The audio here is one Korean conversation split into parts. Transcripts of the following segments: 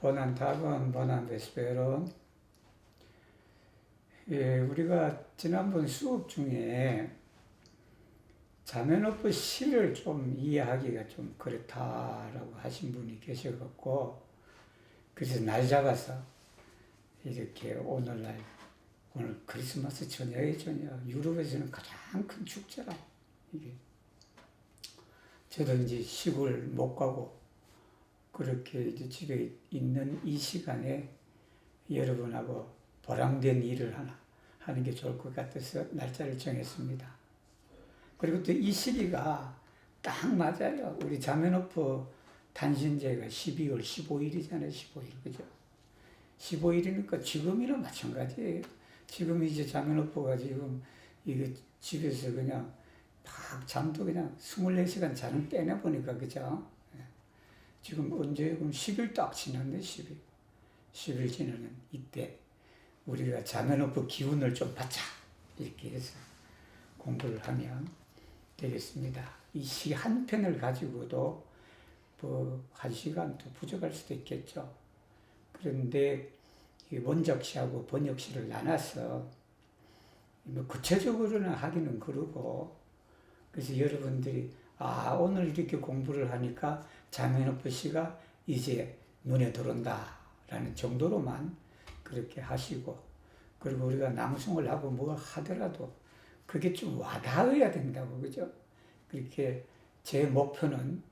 보난타건, 보난베스페론. 우리가 지난번 수업 중에 자매노프 시를 좀 이해하기가 좀 그렇다라고 하신 분이 계셔갖고, 그래서 날 잡아서 이렇게 오늘 크리스마스 저녁에 유럽에서는 가장 큰 축제라. 이게 저도 이제 시골 못 가고 그렇게 이제 집에 있는 이 시간에 여러분하고 보람된 일을 하는 게 좋을 것 같아서 날짜를 정했습니다. 그리고 또 이 시기가 딱 맞아요. 우리 자매노프 단신제가 12월 15일이잖아요. 15일. 그죠? 15일이니까 지금이나 마찬가지예요. 지금 이제 자매노프가 지금 이거 집에서 그냥 막 잠도 그냥 24시간 자는 빼내보니까, 그죠? 지금 언제, 그럼 10일 딱 지났네, 10일. 10일 지나는 이때 우리가 자매노프 기운을 좀 받자. 이렇게 해서 공부를 하면 되겠습니다. 이 시 한 편을 가지고도 뭐 1시간도 부족할 수도 있겠죠. 그런데 원작시하고 번역시를 나눠서 뭐 구체적으로는 하기는 그러고, 그래서 여러분들이 오늘 이렇게 공부를 하니까 자매노프 시가 이제 눈에 들어온다 라는 정도로만 그렇게 하시고, 그리고 우리가 낭송을 하고 뭐 하더라도 그게 좀 와닿아야 된다고. 그죠? 그렇게 제 목표는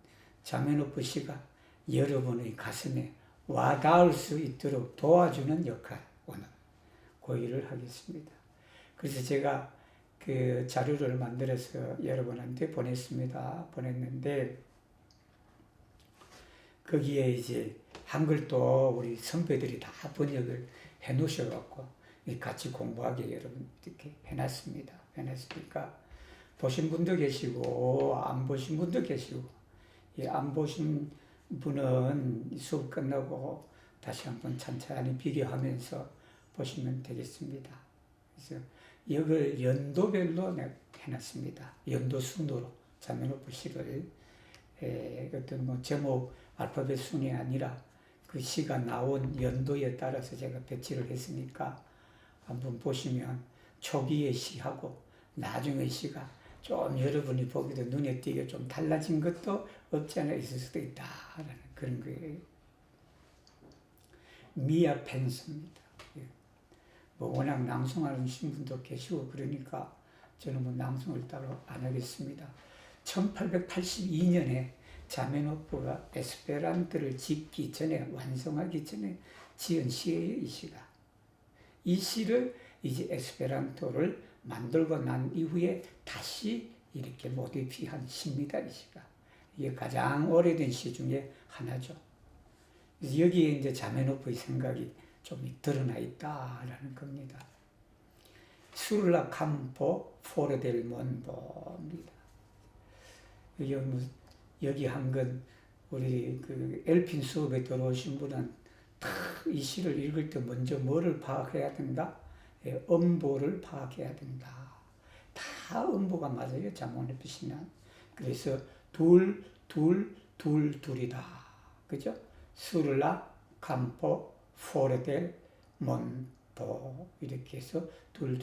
자매노프 시가 여러분의 가슴에 와닿을 수 있도록 도와주는 역할, 오늘 그 일을 하겠습니다. 그래서 제가 그 자료를 만들어서 여러분한테 보냈는데, 거기에 이제 한글도 우리 선배들이 다 번역을 해 놓으셔갖고 같이 공부하게 여러분 이렇게 해놨습니다. 해놨으니까 보신 분도 계시고 안 보신 분도 계시고, 안 보신 분은 수업 끝나고 다시 한번 천천히 비교하면서 보시면 되겠습니다. 그래서 이걸 연도별로 해놨습니다. 연도 순으로 자매노프 시를 어떤 뭐 제목 알파벳 순이 아니라 그 시가 나온 연도에 따라서 제가 배치를 했으니까 한번 보시면 초기의 시하고 나중의 시가 좀 여러분이 보기도 눈에 띄게 좀 달라진 것도 없지 않아 있을 수도 있다라는 그런 거예요. 미아 펜스입니다. 뭐 워낙 낭송하는 분도 계시고 그러니까 저는 뭐 낭송을 따로 안 하겠습니다. 1882년에 자매노프가 에스페란토를 짓기 전에, 완성하기 전에 지은 시예요, 이 시가. 이 시를 이제 에스페란토를 만들고 난 이후에 다시 이렇게 모디피한 시입니다, 이 시가. 이게 가장 오래된 시 중에 하나죠. 그래서 여기에 이제 자매노프의 생각이 좀 드러나 있다라는 겁니다. 술라 campo fuori del mondo입니다. 여기 한 건 우리 그 엘핀 수업에 들어오신 분은 이 시를 읽을 때 먼저 뭐를 파악해야 된다? 음보를 파악해야 된다. 다 음보가 맞아요, 자매노프 시는. 그래서 둘이다. 그죠? 술라 campo fuori del mondo 이렇게 해서 둘.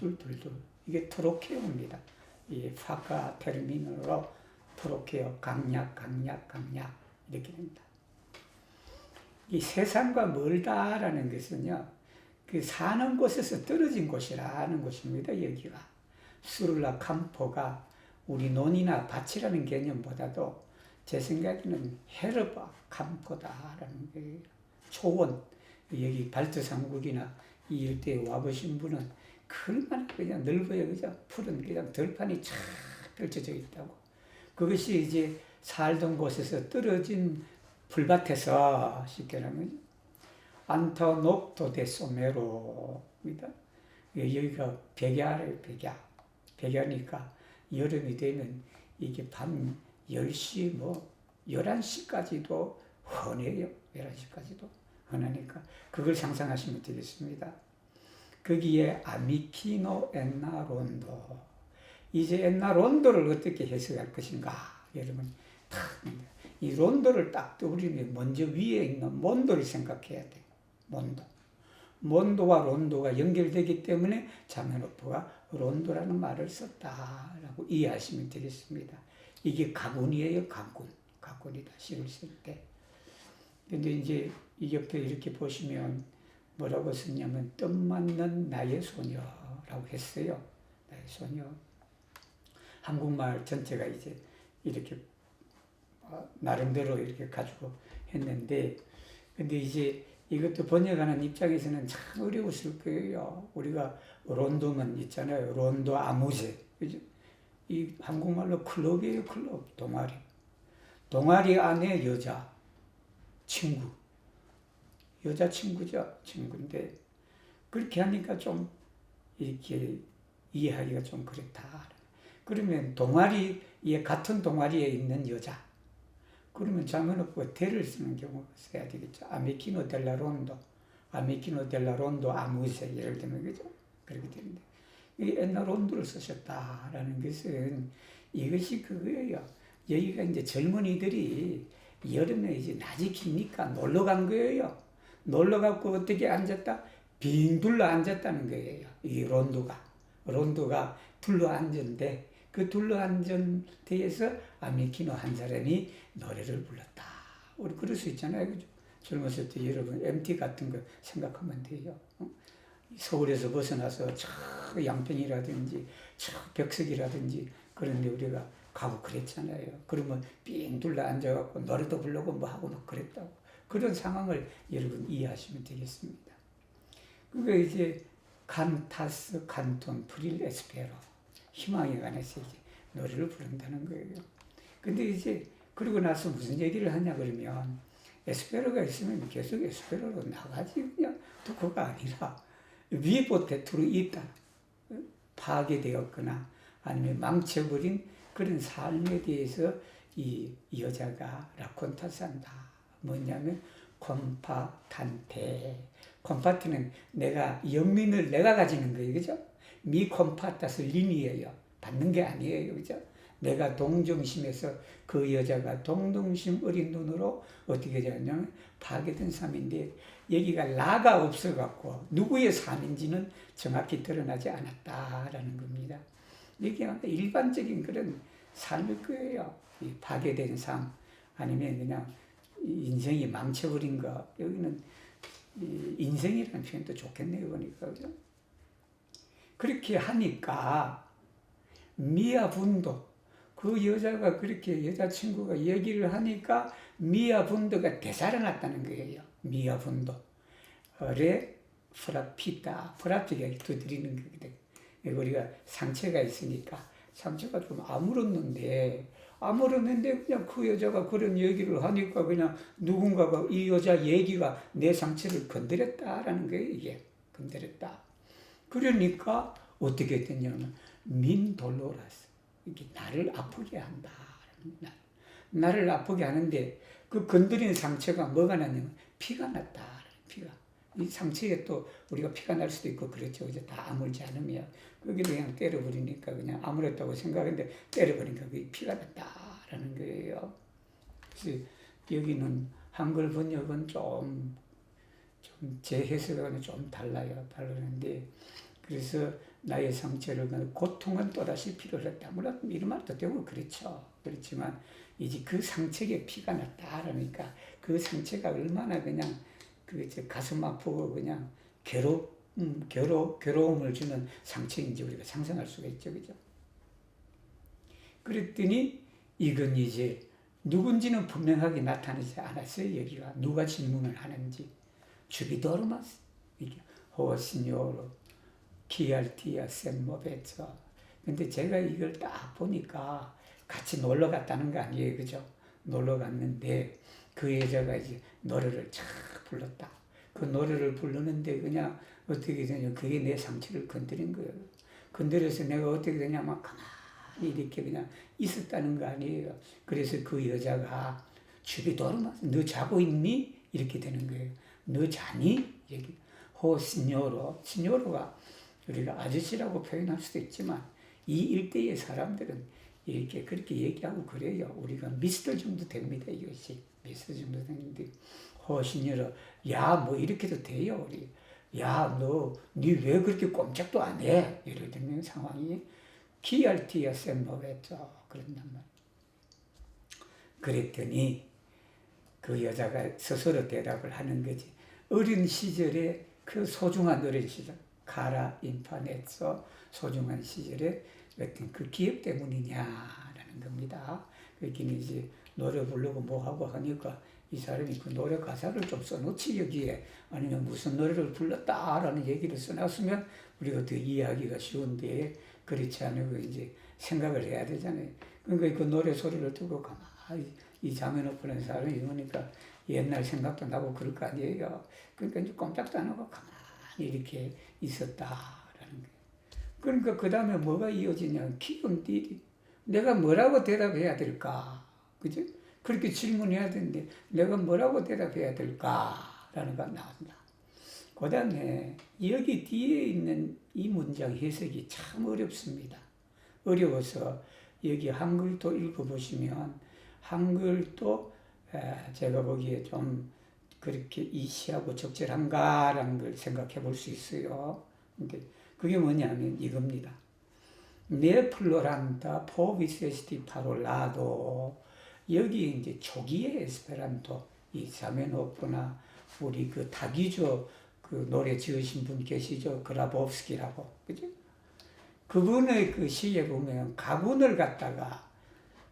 이게 트로케오입니다. 이 파카 테르미노로 트로케오, 강약 이렇게 됩니다. 이 세상과 멀다라는 것은요, 그 사는 곳에서 떨어진 곳이라는 곳입니다. 여기가 수르라 campo가 우리 논이나 밭이라는 개념보다도 제 생각에는 헤르바 campo다라는 거예요. 초원, 여기 발트삼국이나 이 일대에 와보신 분은 얼마나 그냥 넓어요. 그죠? 푸른 그냥 들판이 쫙 펼쳐져 있다고. 그것이 이제 살던 곳에서 떨어진 풀밭에서, 쉽게 말하면 안토녹토 데 소메로입니다. 여기가 백야래요, 백야. 백야니까 여름이 되면 이게 밤 10시, 11시까지도 훤해요. 11시까지도 훤하니까 그걸 상상하시면 되겠습니다. 거기에 아미키노 엔나 론도. 이제 엔나 론도를 어떻게 해석할 것인가, 여러분. 이 론도를 딱 떠올리면 먼저 위에 있는 몬도를 생각해야 돼. 몬도. 몬도와 론도가 연결되기 때문에 자메노프가 론도라는 말을 썼다라고 이해하시면 되겠습니다. 이게 가군이에요, 가군. 가군이다, 시를 쓸 때. 근데 이제 이 옆에 이렇게 보시면 뭐라고 썼냐면 뜻맞는 나의 소녀라고 했어요. 나의 소녀. 한국말 전체가 이제 이렇게 나름대로 이렇게 가지고 했는데, 근데 이제 이것도 번역하는 입장에서는 참 어려웠을 거예요. 우리가 론도만 있잖아요. 론도 아무제. 그죠? 이 한국말로 클럽이에요, 클럽. 동아리. 동아리 안에 여자, 친구. 여자 친구죠. 친구인데, 그렇게 하니까 좀 이렇게 이해하기가 좀 그렇다. 그러면 동아리에, 같은 동아리에 있는 여자. 그러면 자메노프가 대를 쓰는 경우가 있어야 되겠죠. 아메키노 델라 론도, 아메키노 델라 론도 아무세, 예를 들면, 그죠? 그렇게 되는데, 이 옛날 론도를 쓰셨다라는 것은 이것이 그거예요. 여기가 이제 젊은이들이 여름에 이제 낮이 기니까 놀러 간 거예요. 놀러 가고 어떻게 앉았다? 빙 둘러 앉았다는 거예요. 이 론도가 둘러 앉은데, 그 둘러 앉은 데에서 아메키노 한 사람이 노래를 불렀다. 우리 그럴 수 있잖아요. 그죠? 젊었을 때 여러분 MT 같은 거 생각하면 돼요. 서울에서 벗어나서 저 양평이라든지 저 벽석이라든지 그런 데 우리가 가고 그랬잖아요. 그러면 삥 둘러 앉아갖고 노래도 부르고 뭐 하고 막 그랬다고. 그런 상황을 여러분 이해하시면 되겠습니다. 그게 이제 칸타스 칸톤 프릴 에스페로, 희망에 관해서 이제 노래를 부른다는 거예요. 근데 이제 그러고 나서 무슨 얘기를 하냐 그러면, 에스페로가 있으면 계속 에스페로로 나가지, 그냥 그거가 아니라 위에 보태 들어있다, 파괴되었거나 아니면 망쳐버린 그런 삶에 대해서 이 여자가 라콘타스한다. 뭐냐면 콤파탄테. 콤파트는 내가 연민을 내가 가지는 거예요, 그죠? 미 콤파타스 린이에요. 받는 게 아니에요, 그죠? 내가 동정심에서 그 여자가 동정심 어린 눈으로 어떻게 되었냐면 파괴된 삶인데, 여기가 라가 없어갖고 누구의 삶인지는 정확히 드러나지 않았다라는 겁니다. 이게 일반적인 그런 삶일 거예요. 이 파괴된 삶, 아니면 그냥 인생이 망쳐버린 거. 여기는 인생이라는 표현도 좋겠네요, 보니까. 그죠? 그렇게 하니까 미아 분도, 그 여자가 그렇게 여자친구가 얘기를 하니까 미아 분도가 되살아났다는 거예요. 미아 분도. 레 프라피타, 프라피가 두드리는 거거든. 우리가 상처가 있으니까 상처가 좀 아물었는데 그냥 그 여자가 그런 얘기를 하니까 그냥 누군가가 이 여자 얘기가 내 상처를 건드렸다라는 거예요. 이게 건드렸다. 그러니까 어떻게 됐냐면 민돌로라스, 이게 나를 아프게 한다. 나를 아프게 하는데 그 건드린 상처가 뭐가 났냐면 피가 났다. 피가. 이 상처에 또 우리가 피가 날 수도 있고 그렇죠. 이제 다 아물지 않으면 거기를 그냥 때려버리니까 그냥 아물었다고 생각했는데 때려버리니까 그게 피가 났다라는 거예요. 그래서 여기는 한글 번역은 좀 제 해석과는 좀 다르는데, 그래서 나의 상처를 고통은 또다시 피를 했다. 물론 이런 말도 되고 그렇죠. 그렇지만 이제 그 상처에 피가 났다라니까 그 상처가 얼마나 그냥 그 가슴 아프고 그냥 괴로움을 주는 상처인지 우리가 상상할 수가 있죠, 그죠? 그랬더니 이건 이제 누군지는 분명하게 나타나지 않았어요. 여기가 누가 질문을 하는지. 주비도르마스, 이게 호시뇨로 키알티아 센모베처. 근데 제가 이걸 딱 보니까 같이 놀러 갔다는 거 아니에요, 그죠? 놀러 갔는데 그 여자가 이제 노래를 쫙 불렀다. 그 노래를 부르는데 그냥 어떻게 되냐, 그게 내 상처를 건드린 거예요. 건드려서 내가 어떻게 되냐면 가만히 이렇게 그냥 있었다는 거 아니에요. 그래서 그 여자가 주비도르마스, 너 자고 있니? 이렇게 되는 거예요. 너 자니? 얘기. 시뇨로가 우리가 아저씨라고 표현할 수도 있지만 이 일대의 사람들은 이렇게 그렇게 얘기하고 그래요. 우리가 미스터 정도 됩니다. 이것이 미스터 정도 되는데 훨씬 여러 야뭐 이렇게도 돼요. 우리 야너니 왜 그렇게 꼼짝도 안 해? 예를 들면 상황이 기알티야 쌤 뭐겠죠? 그런단 말. 그랬더니 그 여자가 스스로 대답을 하는 거지. 어린 시절에 그 소중한 어린 시절 가라 인파넷서 소중한 시절에 어떤 그 기억 때문이냐라는 겁니다. 그렇기는 이제 노래 부르고 뭐하고 하니까 이 사람이 그 노래 가사를 좀 써놓지 여기에 아니면 무슨 노래를 불렀다라는 얘기를 써놨으면 우리가 더 이해하기가 쉬운데 그렇지 않고 이제 생각을 해야 되잖아요. 그러니까 그 노래 소리를 듣고 가만히 이 장면을 사람이 보니까 옛날 생각도 나고 그럴 거 아니에요. 그러니까 이제 꼼짝도 안 하고 가만히 이렇게 있었다라는 거예요. 그러니까 그 다음에 뭐가 이어지냐? 기본띠. 내가 뭐라고 대답해야 될까? 그죠? 그렇게 질문해야 되는데 내가 뭐라고 대답해야 될까라는 거 나온다. 그 다음에 여기 뒤에 있는 이 문장 해석이 참 어렵습니다. 어려워서 여기 한글도 읽어보시면 한글도 제가 보기에 좀 그렇게 이시하고 적절한가라는 걸 생각해 볼 수 있어요. 근데 그게 뭐냐면 이겁니다. 네 플로란타 포비세스티 파롤라도 여기 이제 초기의 에스페란토 이 자메노프나 우리 그 다기조 그 노래 지으신 분 계시죠? 그라보프스키라고 그죠? 그분의 그 시에 보면 가군을 갖다가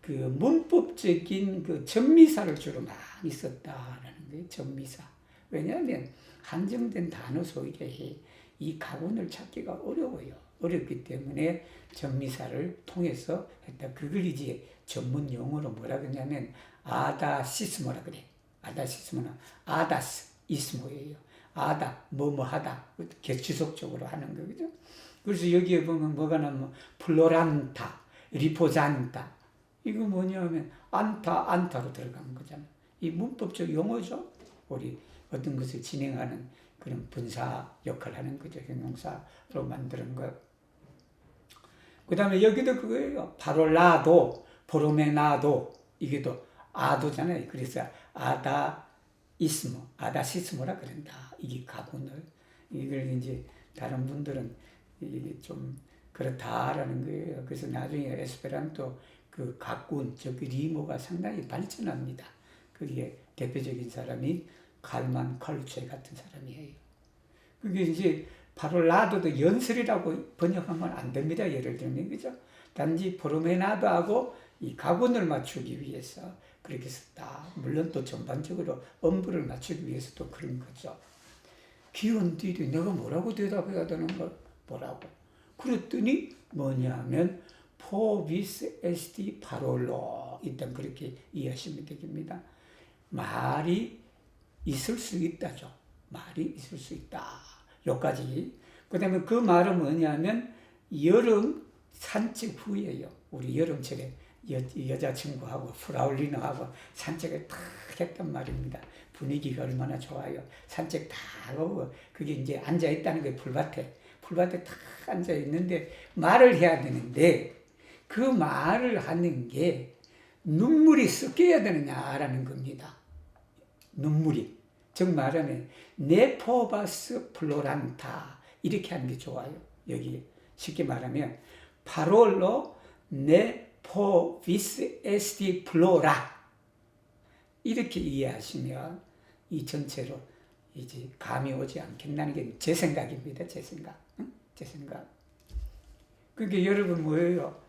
그 문법적인 그 전미사를 주로 많이 썼다라는 거예요. 전미사. 왜냐하면 한정된 단어 속에 이 가군을 찾기가 어려워요. 어렵기 때문에 전미사를 통해서 했다. 그걸 이제 전문 용어로 뭐라 그러냐면 아다시스모라 그래. 아다시스모나 아다스 이스모예요. 아다 뭐뭐 하다 지속적으로 하는 거죠. 그래서 여기에 보면 뭐가 나면 플로란타, 리포잔타 이거 뭐냐면 안타로 들어간 거잖아요. 이 문법적 용어죠. 우리 어떤 것을 진행하는 그런 분사 역할을 하는 거죠. 형용사로 만드는 것. 그 다음에 여기도 그거예요. 바롤라도, 보로메나도, 이게 또 아도잖아요. 그래서 아다시스모라 그런다. 이게 가군을. 이걸 이제 다른 분들은 이게 좀 그렇다라는 거예요. 그래서 나중에 에스페란토 그 가군, 즉 리모가 상당히 발전합니다. 그게 대표적인 사람이 칼만 컬체 같은 사람이에요. 그게 이제 바롤라도도 연설이라고 번역하면 안 됩니다. 예를 들면 그죠? 단지 포르메나도하고 이 가군을 맞추기 위해서 그렇게 썼다. 물론 또 전반적으로 음부를 맞추기 위해서도 그런 거죠. 기원들이 내가 뭐라고 대답해야 되는 걸 뭐라고? 그랬더니 뭐냐면 포비스 에스티 파롤로 일단 그렇게 이해하시면 되겠습니다. 말이 있을 수 있다죠. 말이 있을 수 있다. 여기까지. 그 다음에 그 말은 뭐냐면 여름 산책 후에요. 우리 여름철에 여자친구하고 프라울리너하고 산책을 탁 했단 말입니다. 분위기가 얼마나 좋아요. 산책 다 하고 그게 이제 앉아있다는 게 풀밭에 탁 앉아있는데 말을 해야 되는데 그 말을 하는 게 눈물이 섞여야 되느냐라는 겁니다. 눈물이. 즉 말하면 네포바스 플로란타 이렇게 하는 게 좋아요. 여기 쉽게 말하면 파롤로 네포비스 에스티 플로라 이렇게 이해하시면 이 전체로 이제 감이 오지 않겠다는 게 제 생각입니다. 제 생각. 응? 제 생각. 그러니까 여러분 뭐예요?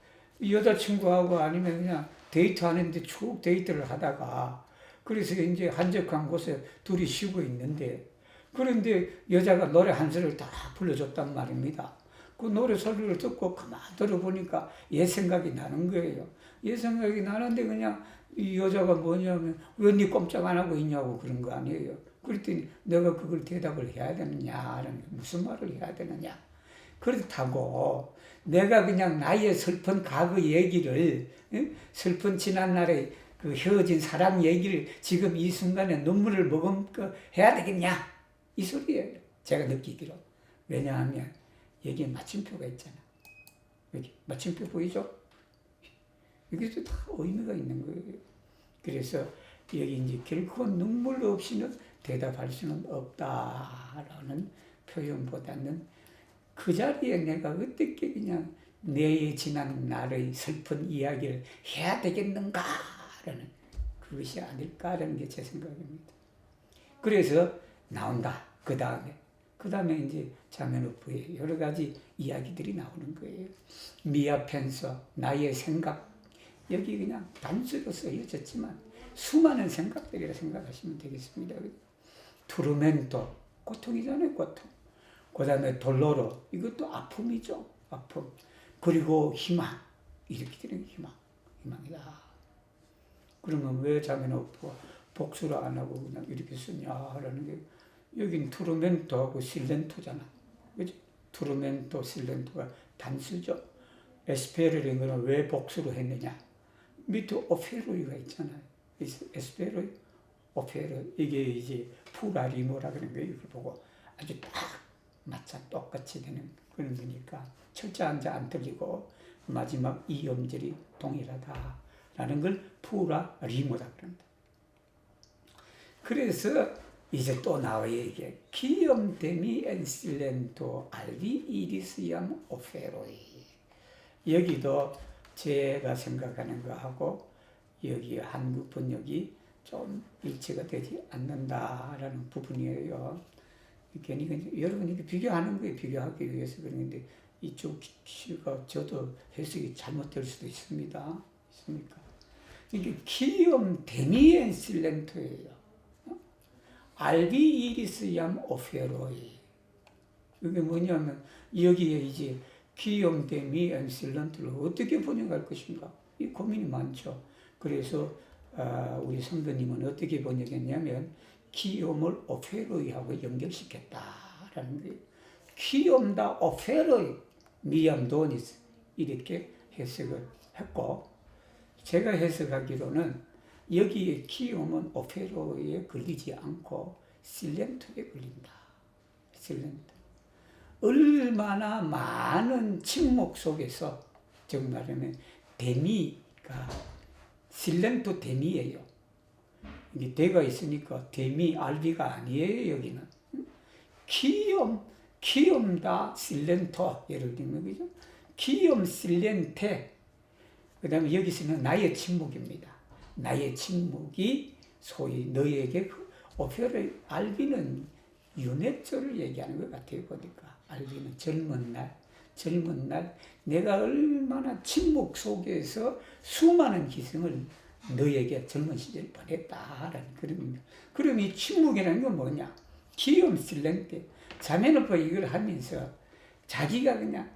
여자친구하고 아니면 그냥 데이트하는데 쭉 데이트를 하다가 그래서 이제 한적한 곳에 둘이 쉬고 있는데 그런데 여자가 노래 한 소리를 다 불러줬단 말입니다. 그 노래 소리를 듣고 가만히 들어보니까 옛 생각이 나는 거예요. 옛 생각이 나는데 그냥 이 여자가 뭐냐면 왜 니 꼼짝 안 하고 있냐고 그런 거 아니에요. 그랬더니 내가 그걸 대답을 해야 되느냐라는 무슨 말을 해야 되느냐. 그렇다고 내가 그냥 나의 슬픈 과거 얘기를 슬픈 지난날의 그 헤어진 사랑 얘기를 지금 이 순간에 눈물을 머금고 해야 되겠냐 이 소리예요. 제가 느끼기로. 왜냐하면 여기에 마침표가 있잖아. 여기 마침표 보이죠? 이게 다 의미가 있는 거예요. 그래서 여기 이제 결코 눈물 없이는 대답할 수는 없다라는 표현보다는 그 자리에 내가 어떻게 그냥 내 지난 날의 슬픈 이야기를 해야 되겠는가라는 그것이 아닐까라는 게 제 생각입니다. 그래서 나온다. 그 다음에 이제 자매노프의 여러 가지 이야기들이 나오는 거예요. 미아펜서, 나의 생각. 여기 그냥 단수로 쓰여졌지만 수많은 생각들이라 생각하시면 되겠습니다. 투르멘토, 고통이잖아요, 고통. 그 다음에 돌로로, 이것도 아픔이죠, 아픔. 그리고 희망, 이렇게 되는 희망이다. 그러면 왜 자매노프가 복수를 안 하고 그냥 이렇게 쓰냐라는 게, 여긴 투르멘토하고 실렌토잖아. 그죠? 투르멘토, 실렌토가 단수죠. 에스페르라는 거는 왜 복수를 했느냐. 밑에 오페로이가 있잖아요. 에스페르, 오페르. 이게 이제 푸라리모라 그런 거예요. 이걸 보고 아주 딱 맞춰 똑같이 되는 그런 거니까 철자 한자 안 틀리고 마지막 이 음절이 동일하다라는 걸 푸라리모다 그런다. 그래서 이제 또 나와요. 이게 키엄 데미 엔실렌토 알비 이리스얌 오페로이. 여기도 제가 생각하는 거하고 여기 한국 번역이 좀 일치가 되지 않는다라는 부분이에요. 괜히 여러분 이렇게 비교하는 거예요. 비교하기 위해서 그러는데 이쪽 시가 저도 해석이 잘못될 수도 있습니다. 있습니까? 이게 키엄 데미 엔실렌토예요. 알비 이리스얌 오페로이. 이게 뭐냐면 여기에 이제 키엄 데미 엔실렌트를 어떻게 번역할 것인가 이 고민이 많죠. 그래서 우리 선배님은 어떻게 번역했냐면 키엄을 오페로이하고 연결시켰다라는 거예요. 키엄다 오페로이 미암 도니스 이렇게 해석을 했고, 제가 해석하기로는 여기에 키움은 오페로에 걸리지 않고 실렌토에 걸린다. 실렌토. 얼마나 많은 침묵 속에서 정말하면 데미가 실렌토 데미예요. 이게 대가 있으니까 데미 알비가 아니에요. 여기는 키움다 실렌토 예를 들면 그죠? 키움 실렌테. 그다음에 여기서는 나의 침묵입니다. 나의 침묵이 소위 너에게 오페라 알비는 윤회초를 얘기하는 것 같아요. 보니까 알비는 젊은 날 내가 얼마나 침묵 속에서 수많은 기승을 너에게 젊은 시절에 보냈다라는 그런 의미. 그럼 이 침묵이라는 건 뭐냐? 기욤 실랭 때 자매노빠 이걸 하면서 자기가 그냥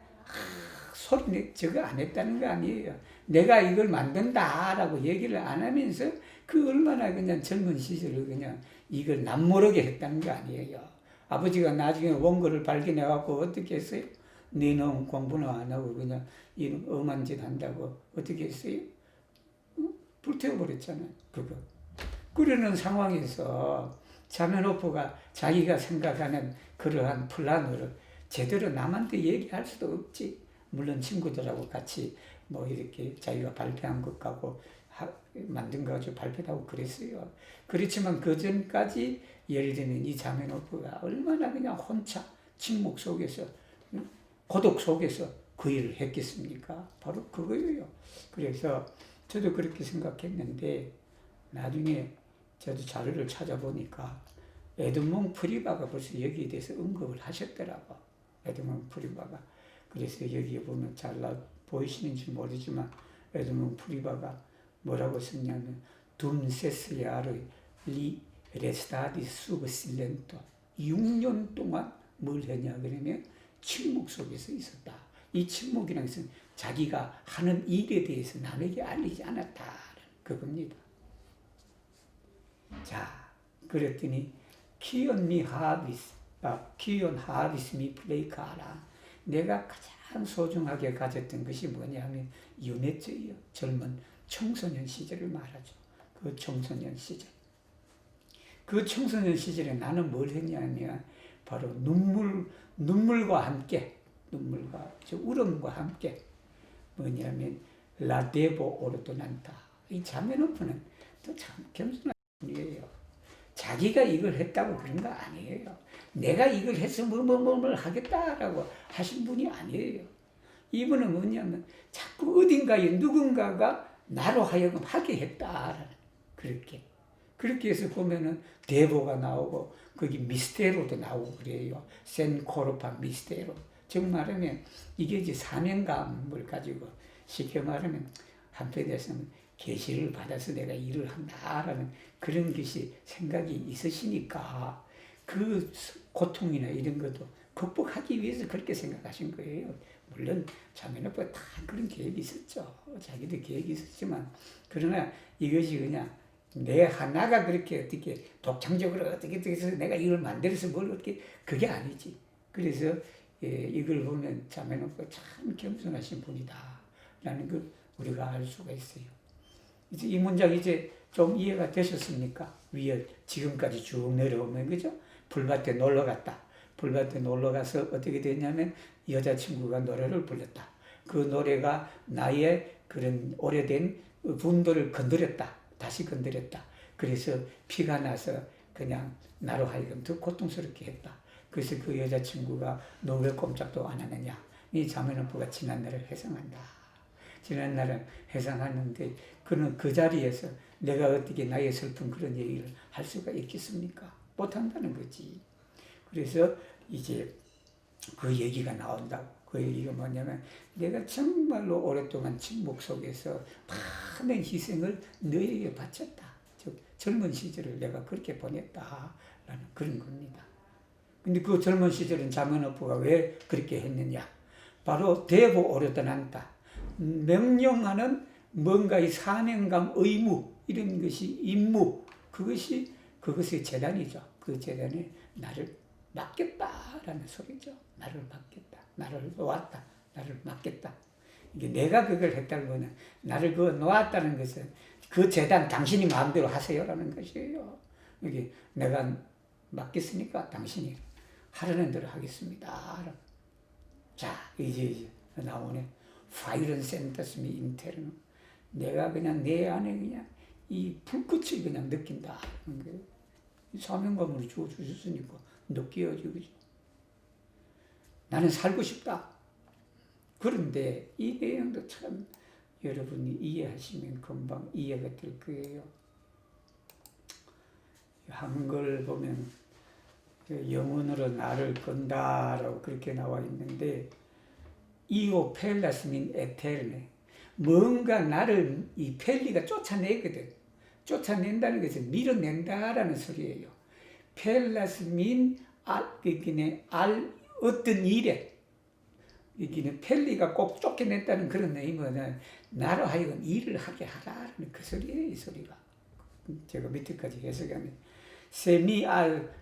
소리 저거 안 했다는 거 아니에요. 내가 이걸 만든다라고 얘기를 안 하면서 그 얼마나 그냥 젊은 시절을 그냥 이걸 남모르게 했다는 거 아니에요. 아버지가 나중에 원고를 발견해갖고 어떻게 했어요? 너는 공부는 안 하고 그냥 이런 엄한 짓 한다고 어떻게 했어요? 불태워버렸잖아요. 그거. 그러는 상황에서 자매노프가 자기가 생각하는 그러한 플랜을 제대로 남한테 얘기할 수도 없지. 물론 친구들하고 같이 뭐 이렇게 자기가 발표한 것 갖고 만든 거 가지고 발표하고 그랬어요. 그렇지만 그 전까지 예를 들면 이 자매노프가 얼마나 그냥 혼자 침묵 속에서 고독 속에서 그 일을 했겠습니까? 바로 그거예요. 그래서 저도 그렇게 생각했는데 나중에 저도 자료를 찾아보니까 에드몽 프리바가 벌써 여기에 대해서 언급을 하셨더라고. 에드몽 프리바가. 그래서 여기에 보면 잘 보이시는지 모르지만 에드몽 프리바가 뭐라고 썼냐면 둠세스야르 리 레스타디 수브 실렌토 6년 동안 뭘 했냐 그러면 침묵 속에서 있었다. 이 침묵이라는 것은 자기가 하는 일에 대해서 남에게 알리지 않았다는 그겁니다. 자, 그랬더니 키온 하비스 미 플레이카라. 내가 가장 소중하게 가졌던 것이 뭐냐면 윤회죄예요. 젊은 청소년 시절을 말하죠. 그 청소년 시절. 그 청소년 시절에 나는 뭘 했냐면 바로 눈물과 함께 울음과 함께 뭐냐면 la devo ordonanza. 이 자매노프는 또 참 겸손한 분이에요. 자기가 이걸 했다고 그런 거 아니에요. 내가 이걸 해서 뭘 하겠다라고 하신 분이 아니에요. 이분은 뭐냐면 자꾸 어딘가에 누군가가 나로 하여금 하게 했다라는 그렇게 해서 보면은 데보가 나오고 거기 미스테로도 나오고 그래요. 센코르파 미스테로. 즉 말하면 이게 이제 사명감을 가지고 쉽게 말하면 한편에서는 계시를 받아서 내가 일을 한다라는 그런 것이 생각이 있으시니까 그 고통이나 이런 것도 극복하기 위해서 그렇게 생각하신 거예요. 물론 자매노프가 다 그런 계획이 있었죠. 자기도 계획이 있었지만 그러나 이것이 그냥 내 하나가 그렇게 어떻게 독창적으로 어떻게 해서 내가 이걸 만들어서 뭘 어떻게 그게 아니지. 그래서 이걸 보면 자매노프가 참 겸손하신 분이다 라는 걸 우리가 알 수가 있어요. 이제 이 문장 이제 좀 이해가 되셨습니까? 위에 지금까지 쭉 내려오면 그죠? 불밭에 놀러 갔다. 불밭에 놀러 가서 어떻게 됐냐면 여자친구가 노래를 불렀다. 그 노래가 나의 그런 오래된 분도를 건드렸다. 다시 건드렸다. 그래서 피가 나서 그냥 나로 하여금 더 고통스럽게 했다. 그래서 그 여자친구가 너 왜 꼼짝도 안 하느냐. 이 자매노프가 지난날을 회상한다. 지난날을 회상하는데 그는 그 자리에서 내가 어떻게 나의 슬픈 그런 얘기를 할 수가 있겠습니까? 못한다는 거지. 그래서 이제 그 얘기가 나온다고. 그 얘기가 뭐냐면 내가 정말로 오랫동안 침묵 속에서 많은 희생을 너에게 바쳤다. 즉 젊은 시절을 내가 그렇게 보냈다라는 그런 겁니다. 근데 그 젊은 시절은 자매노프가 왜 그렇게 했느냐? 바로 데보 오르다난다. 명령하는 뭔가의 사명감, 의무 이런 것이 임무 그것이 재단이죠. 그 재단에 나를 맡겼다라는 소리죠. 나를 맡겼다. 나를 놓았다. 나를 맡겼다. 이게 내가 그걸 했다고는 나를 그 놓았다는 것은 그 재단 당신이 마음대로 하세요라는 것이에요. 이게 내가 맡겼으니까 당신이 하라는 대로 하겠습니다. 자, 이제 나오네. 파이런 센터스미 인테르노. 내가 그냥 내 안에 그냥 이 불꽃을 그냥 느낀다. 사명감으로 주셨으니까 느껴야지, 그죠? 나는 살고 싶다. 그런데 이 내용도 참 여러분이 이해하시면 금방 이해가 될 거예요. 한글 보면 영혼으로 나를 건다라고 그렇게 나와 있는데 이오 펠라스민 에테르네. 뭔가 나를 이 펠리가 쫓아내거든. 쫓아낸다는 것은 밀어낸다라는 소리예요. 펠라스민 어떤 일에 이기는 펠리가 꼭 쫓겨냈다는 그런 의미는 나로 하여금 일을 하게 하라는 그 소리예요. 이 소리가 제가 밑에까지 해석하면 세미알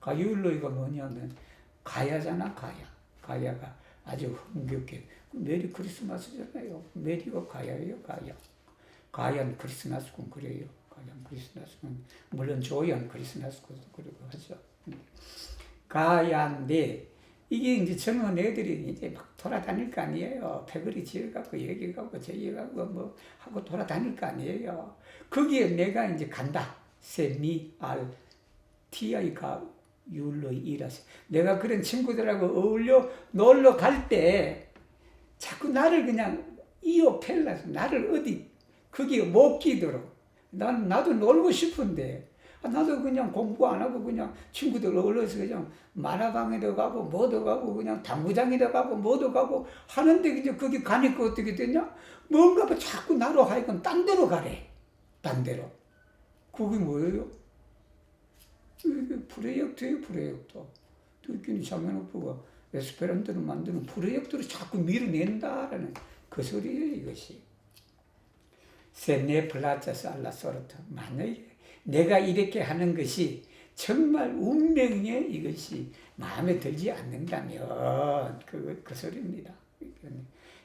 가율로이가 뭐냐면 가야잖아. 가야가 아주 흥겹게 메리 크리스마스잖아요. 메리가 가야예요. 가야는 크리스마스군 그래요. 가야는 크리스마스군 물론 조이한 크리스마스군도 그러고 하죠. 가야인데 이게 이제 젊은 애들이 이제 막 돌아다닐 거 아니에요. 패거리 지어갖고 얘기하고 저기하고 뭐 하고 돌아다닐 거 아니에요. 거기에 내가 이제 간다. 세미알 티아이가 율로이 이라서 내가 그런 친구들하고 어울려 놀러 갈 때 자꾸 나를 그냥 이어 펠라서 나를 어디 거기에 못 끼도록 나도 놀고 싶은데 나도 그냥 공부 안 하고 그냥 친구들 어울려서 그냥 만화방에도 가고 뭐도 가고 그냥 당구장에도 가고 뭐도 가고 하는데 이제 거기 가니까 어떻게 되냐? 뭔가 자꾸 나로 하여금 딴 데로 가래. 딴 데로. 그게 뭐예요? 프로젝트예요, 프로젝트. 특히 자매노프가 에스페란토를 만드는 프로젝트를 자꾸 밀어낸다라는 그 소리예요, 이것이. 세네 플라자스 알라소르트. 만약에 내가 이렇게 하는 것이 정말 운명에 이것이 마음에 들지 않는다면 그 소리입니다.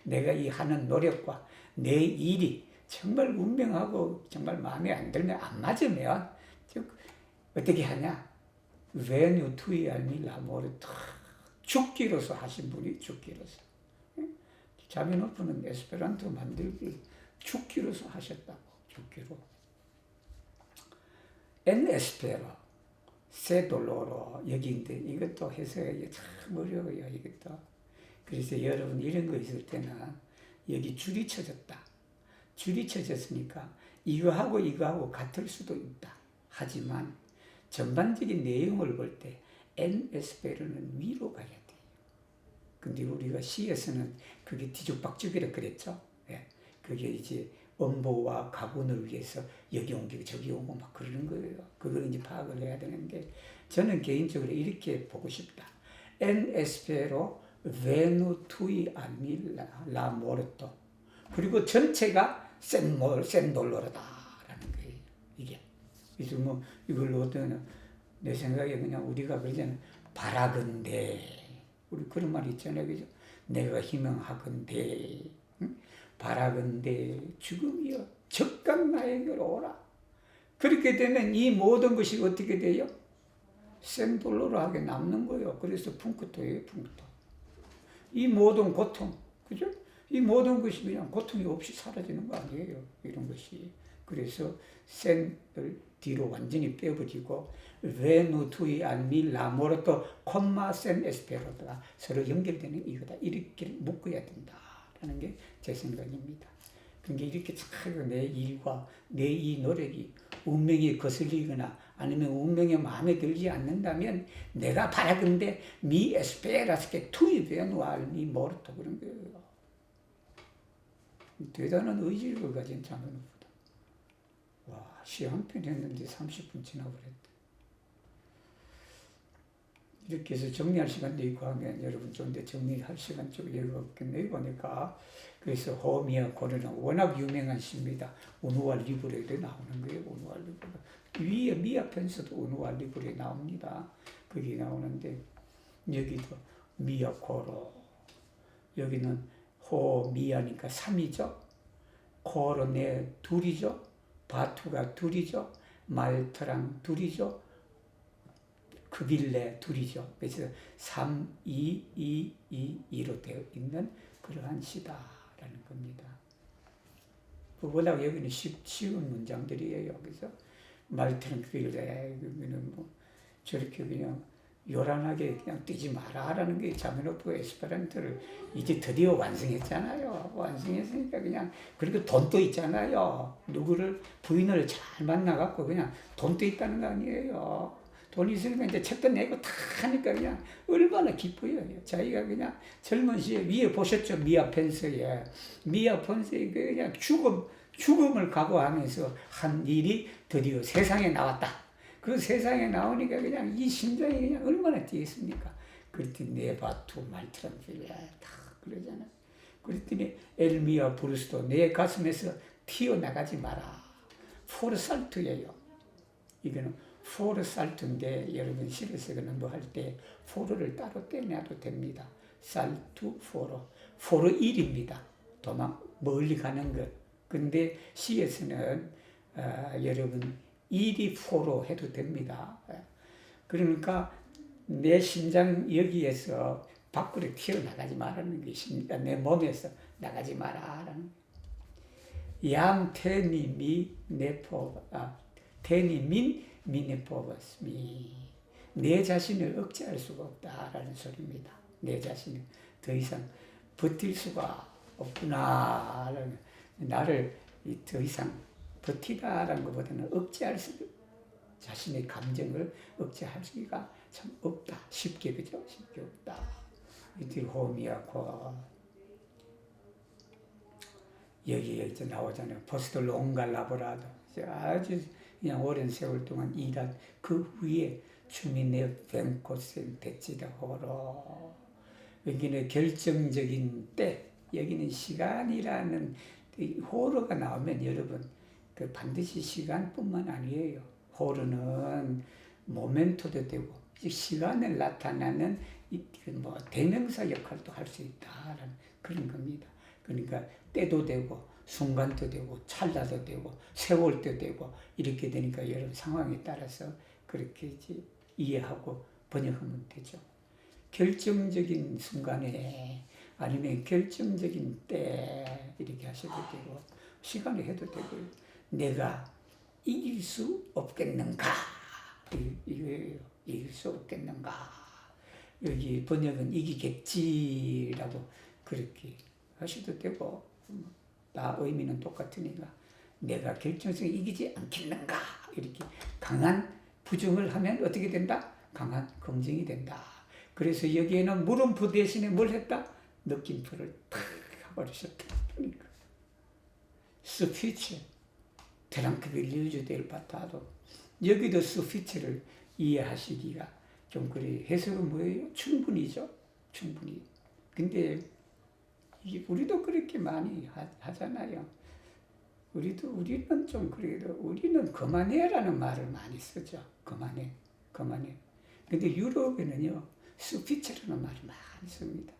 내가 이 하는 노력과 내 일이 정말 운명하고 정말 마음에 안 들면 안 맞으면 즉 어떻게 하냐? When tu y almi l'amore 죽기로서 하신 분이 죽기로서 자비노프는 에스페란토 만들기 죽기로서 하셨다고. 죽기로. 엔 에스페로 세 돌로로 여기인데 이것도 해석하기 참 어려워요. 이것도. 그래서 여러분 이런 거 있을 때는 여기 줄이 쳐졌다. 줄이 쳐졌으니까 이거하고 이거하고 같을 수도 있다. 하지만 전반적인 내용을 볼 때 엔 에스페르는 위로 가야 돼요. 근데 우리가 시에서는 그게 뒤죽박죽이라 그랬죠. 예. 그게 이제 엄보와 가군을 위해서 여기 옮기고 저기 오고 막 그러는 거예요. 그걸 이제 파악을 해야 되는데 저는 개인적으로 이렇게 보고 싶다. 엔 에스페로 베누 투이 아밀라 라 모르토. 그리고 전체가 센돌로라다라는 거예요. 이게. 그래서 뭐 이걸로 어떤 내 생각에 그냥 우리가 그러잖아요. 바라건대. 우리 그런 말 있잖아요. 그죠? 내가 희망하건대. 응? 바라건대 죽음이여 적각 나에게로 오라. 그렇게 되면 이 모든 것이 어떻게 돼요? 생돌로라하게 남는 거예요. 그래서 풍크토예요. 풍크토. 이 모든 고통, 그죠? 이 모든 것이 그냥 고통이 없이 사라지는 거 아니에요. 이런 것이. 그래서 센을 뒤로 완전히 빼버리고 베누투이 안밀 라모르토 콤마 센 에스페로가 서로 연결되는 이거다. 이렇게 묶어야 된다라는 게 제 생각입니다. 그러니까 이렇게 참 내 일과 내 이 노력이 운명이 거슬리거나 아니면 운명이 마음에 들지 않는다면 내가 바라건대 미 에스페라스케 투이 베누알 미 모르토 그런 거예요. 대단한 의지를 가진 자문보다. 와, 시 한 편 했는데 30분 지나버렸다. 이렇게 해서 정리할 시간도 있고 하면 여러분 좋은데 정리할 시간 좀 여유가 없겠네요. 보니까. 그래서 호미야 고르는 워낙 유명한 시입니다. 우누와 리브레에 나오는 거예요. 우누와 리브레. 위에 미아 편서도 우누와 리브레에 나옵니다. 거기 나오는데 여기도 미아 코로 여기는 호 미아니까 3이죠. 코로네 둘이죠. 바투가 둘이죠. 말트랑 둘이죠. 그빌레 둘이죠. 그래서 3, 2, 2, 2, 2로 되어 있는 그러한 시다라는 겁니다. 워낙 여기는 쉬운 문장들이에요. 그래서 말트는 그빌레, 그러면 뭐 저렇게 그냥 요란하게 그냥 뛰지 마라라는 게 자메노프 에스페란토를 이제 드디어 완성했잖아요. 완성했으니까 그냥 그리고 돈도 있잖아요. 누구를 부인을 잘 만나갖고 그냥 돈도 있다는 거 아니에요. 돈이 있으니까 이제 책도 내고 다 하니까 그냥 얼마나 기뻐요. 자기가 그냥 젊은 시에 위에 보셨죠? 미아 펜스에. 미아 펜스에 그냥 죽음을 각오하면서 한 일이 드디어 세상에 나왔다. 그 세상에 나오니까 그냥 이 심장이 그냥 얼마나 뛰겠습니까? 그랬더니 네바투 말트란필레 다 그러잖아. 그랬더니 엘미아 브루스도 내 가슴에서 튀어나가지 마라. 포르살투예요. 이거는 포르살투인데 여러분 실에서 공부할 때 포르를 따로 떼내도 됩니다. 살투 포르. 포르 1입니다. 도망 멀리 가는 것. 근데 시에서는 여러분 1이 포로 해도 됩니다. 그러니까 내 심장 여기에서 밖으로 튀어나가지 말라는 것입니다. 내 몸에서 나가지 마라라는 양 테니 테니 민 미네포버스미 내 자신을 억제할 수가 없다라는 소리입니다. 내 자신을 더 이상 버틸 수가 없구나. 나를 더 이상 버티다라는 것보다는 억제할 수, 자신의 감정을 억제할 수가 참 없다. 쉽게, 그죠? 쉽게 없다. 이들 호미하고, 여기에 이제 나오잖아요. 포스트 롱갈라보라도. 아주 그냥 오랜 세월 동안 일한 그 후에 주민의 벤코센 대치다 호로. 여기는 결정적인 때, 여기는 시간이라는 호로가 나오면 여러분, 그 반드시 시간뿐만 아니에요. 호르는 모멘토도 되고 시간을 나타내는 뭐 대명사 역할도 할 수 있다라는 그런 겁니다. 그러니까 때도 되고 순간도 되고 찰나도 되고 세월도 되고 이렇게 되니까 여러 상황에 따라서 그렇게 이제 이해하고 번역하면 되죠. 결정적인 순간에 아니면 결정적인 때 이렇게 하셔도 되고 시간에 해도 되고 내가 이길 수 없겠는가 이거예요. 이길 수 없겠는가. 여기 번역은 이기겠지라고 그렇게 하셔도 되고 다 의미는 똑같으니까 내가 결정성이 이기지 않겠는가 이렇게 강한 부정을 하면 어떻게 된다? 강한 검증이 된다. 그래서 여기에는 물음표 대신에 뭘 했다? 느낌표를 탁 해버리셨다. 그러니까 스피치 트랑크빌리즈 델 바타도 여기도 스피치를 이해하시기가 좀 그래. 해석은 뭐예요? 충분히죠. 충분히. 근데 우리도 그렇게 많이 하잖아요. 우리는 좀 그래도 우리는 그만해라는 말을 많이 쓰죠. 그만해. 근데 유럽에는요, 스피치라는 말을 많이 씁니다.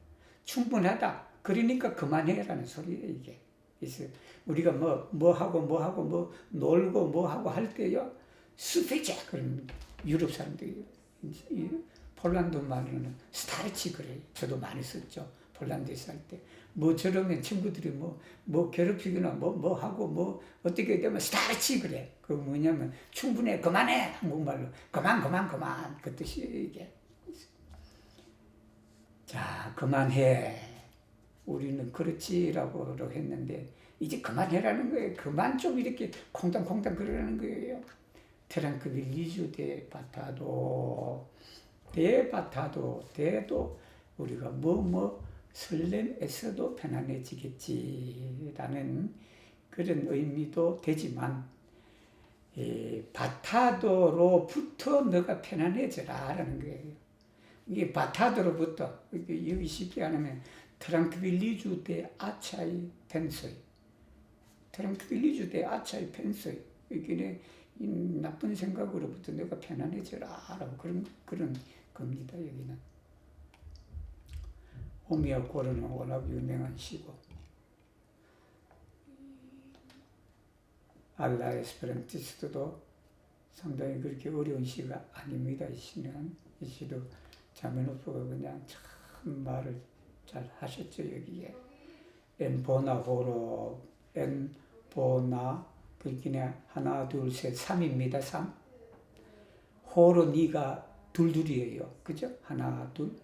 충분하다. 그러니까 그만해라는 소리예요, 이게. 그래서 우리가 뭐 하고 놀고 뭐 하고 할 때요, 스피치 그럽니다. 유럽 사람들이. 폴란드 말로는 스타르치 그래요. 저도 많이 썼죠. 폴란드에서 할 때. 뭐 저러면 친구들이 뭐 괴롭히거나 뭐 하고 어떻게 되면 스타르치 그래. 그 뭐냐면 충분해, 그만해. 한국말로. 그만. 그 뜻이에요, 이게. 자, 그만해. 우리는 그렇지라고 했는데, 이제 그만해라는 거예요. 그만 좀 이렇게 콩당콩당 그러라는 거예요. 트랑크빌리즈 데 바타도 대도 우리가 설렘에서도 편안해지겠지라는 그런 의미도 되지만 바타도로부터 너가 편안해져라라는 거예요. 이게 바타도로부터 여기 쉽게 하면 트랑크빌리즈 데 아차이 펜소이 트랑크빌리즈 데 아차이 펜소이 이게 나쁜 생각으로부터 내가 편안해져라라고 그런 겁니다. 여기는 오미야코르는 워낙 유명한 시고 알라 에스페란티스트도 상당히 그렇게 어려운 시가 아닙니다. 이 시도 자메노프가 그냥 참 말을 잘 하셨죠. 여기에 엠보나 호로 엠보나 그렇게 하나 둘 셋 3입니다. 3 호로 니가 둘이에요. 그죠? 하나 둘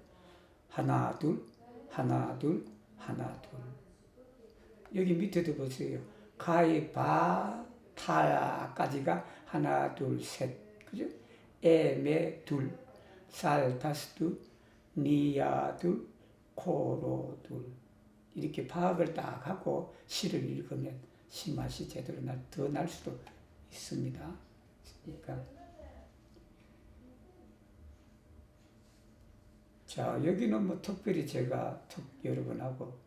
여기 밑에도 보세요. 가이 바 타까지가 하나 둘 셋 그죠? 에메 둘 살 다스 둘 니야 둘 코로 둘 이렇게 파악을 딱 하고 시를 읽으면 시맛이 제대로 더 날 수도 있습니다. 그러니까 자, 여기는 특별히 제가 여러분하고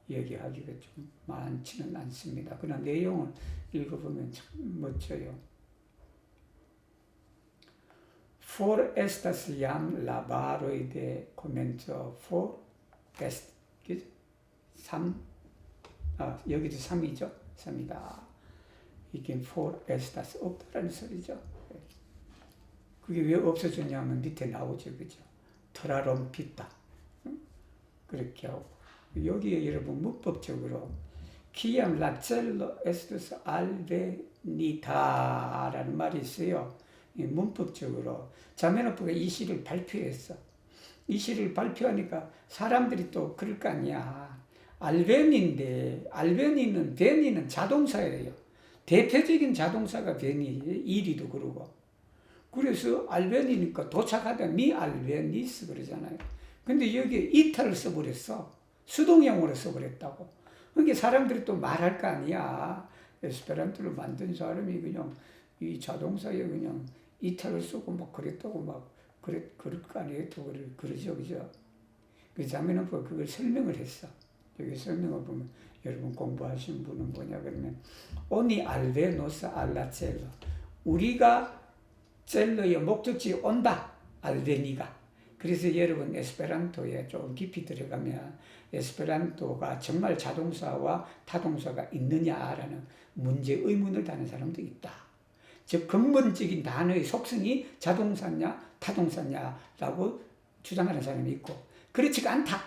얘기하기가 좀 많지는 않습니다. 그러나 내용을 읽어보면 참 멋져요. For estas jam laboroj de komento for est. 3, 여기도 3이죠. 3이다. 이게 for estas 없다라는 소리죠. 그게 왜 없어졌냐면 밑에 나오죠. 그죠? 트라롬 피타. 그렇게 하고. 여기에 여러분 문법적으로 키암 라첼로 에스투스 알베니타라는 말이 있어요. 문법적으로 자메노프가 이 시를 발표했어. 이 시를 발표하니까 사람들이 또 그럴 거 아니야. 베니는 자동사예요. 대표적인 자동사가 베니, 이리도 그러고. 그래서 알베니니까 도착하다 미 알베니스 그러잖아요. 근데 여기에 이탈을 써버렸어. 수동형으로 써버렸다고. 그러니까 사람들이 또 말할 거 아니야. 에스페란토를 만든 사람이 그냥 이 자동사에 그냥 이탈을 쓰고 막 그랬다고 그럴 거 아니에요. 또 그러죠. 그죠? 그 자메노프가 그걸 설명을 했어. 여기 설명을 보면 여러분 공부하신 분은 뭐냐 그러면 오니 알베노스 알라첼로 우리가 첼로의 목적지에 온다. 알베니가. 그래서 여러분 에스페란토에 좀 깊이 들어가면 에스페란토가 정말 자동사와 타동사가 있느냐라는 문제 의문을 다는 사람도 있다. 즉 근본적인 단어의 속성이 자동사냐 타동사냐라고 주장하는 사람이 있고 그렇지가 않다.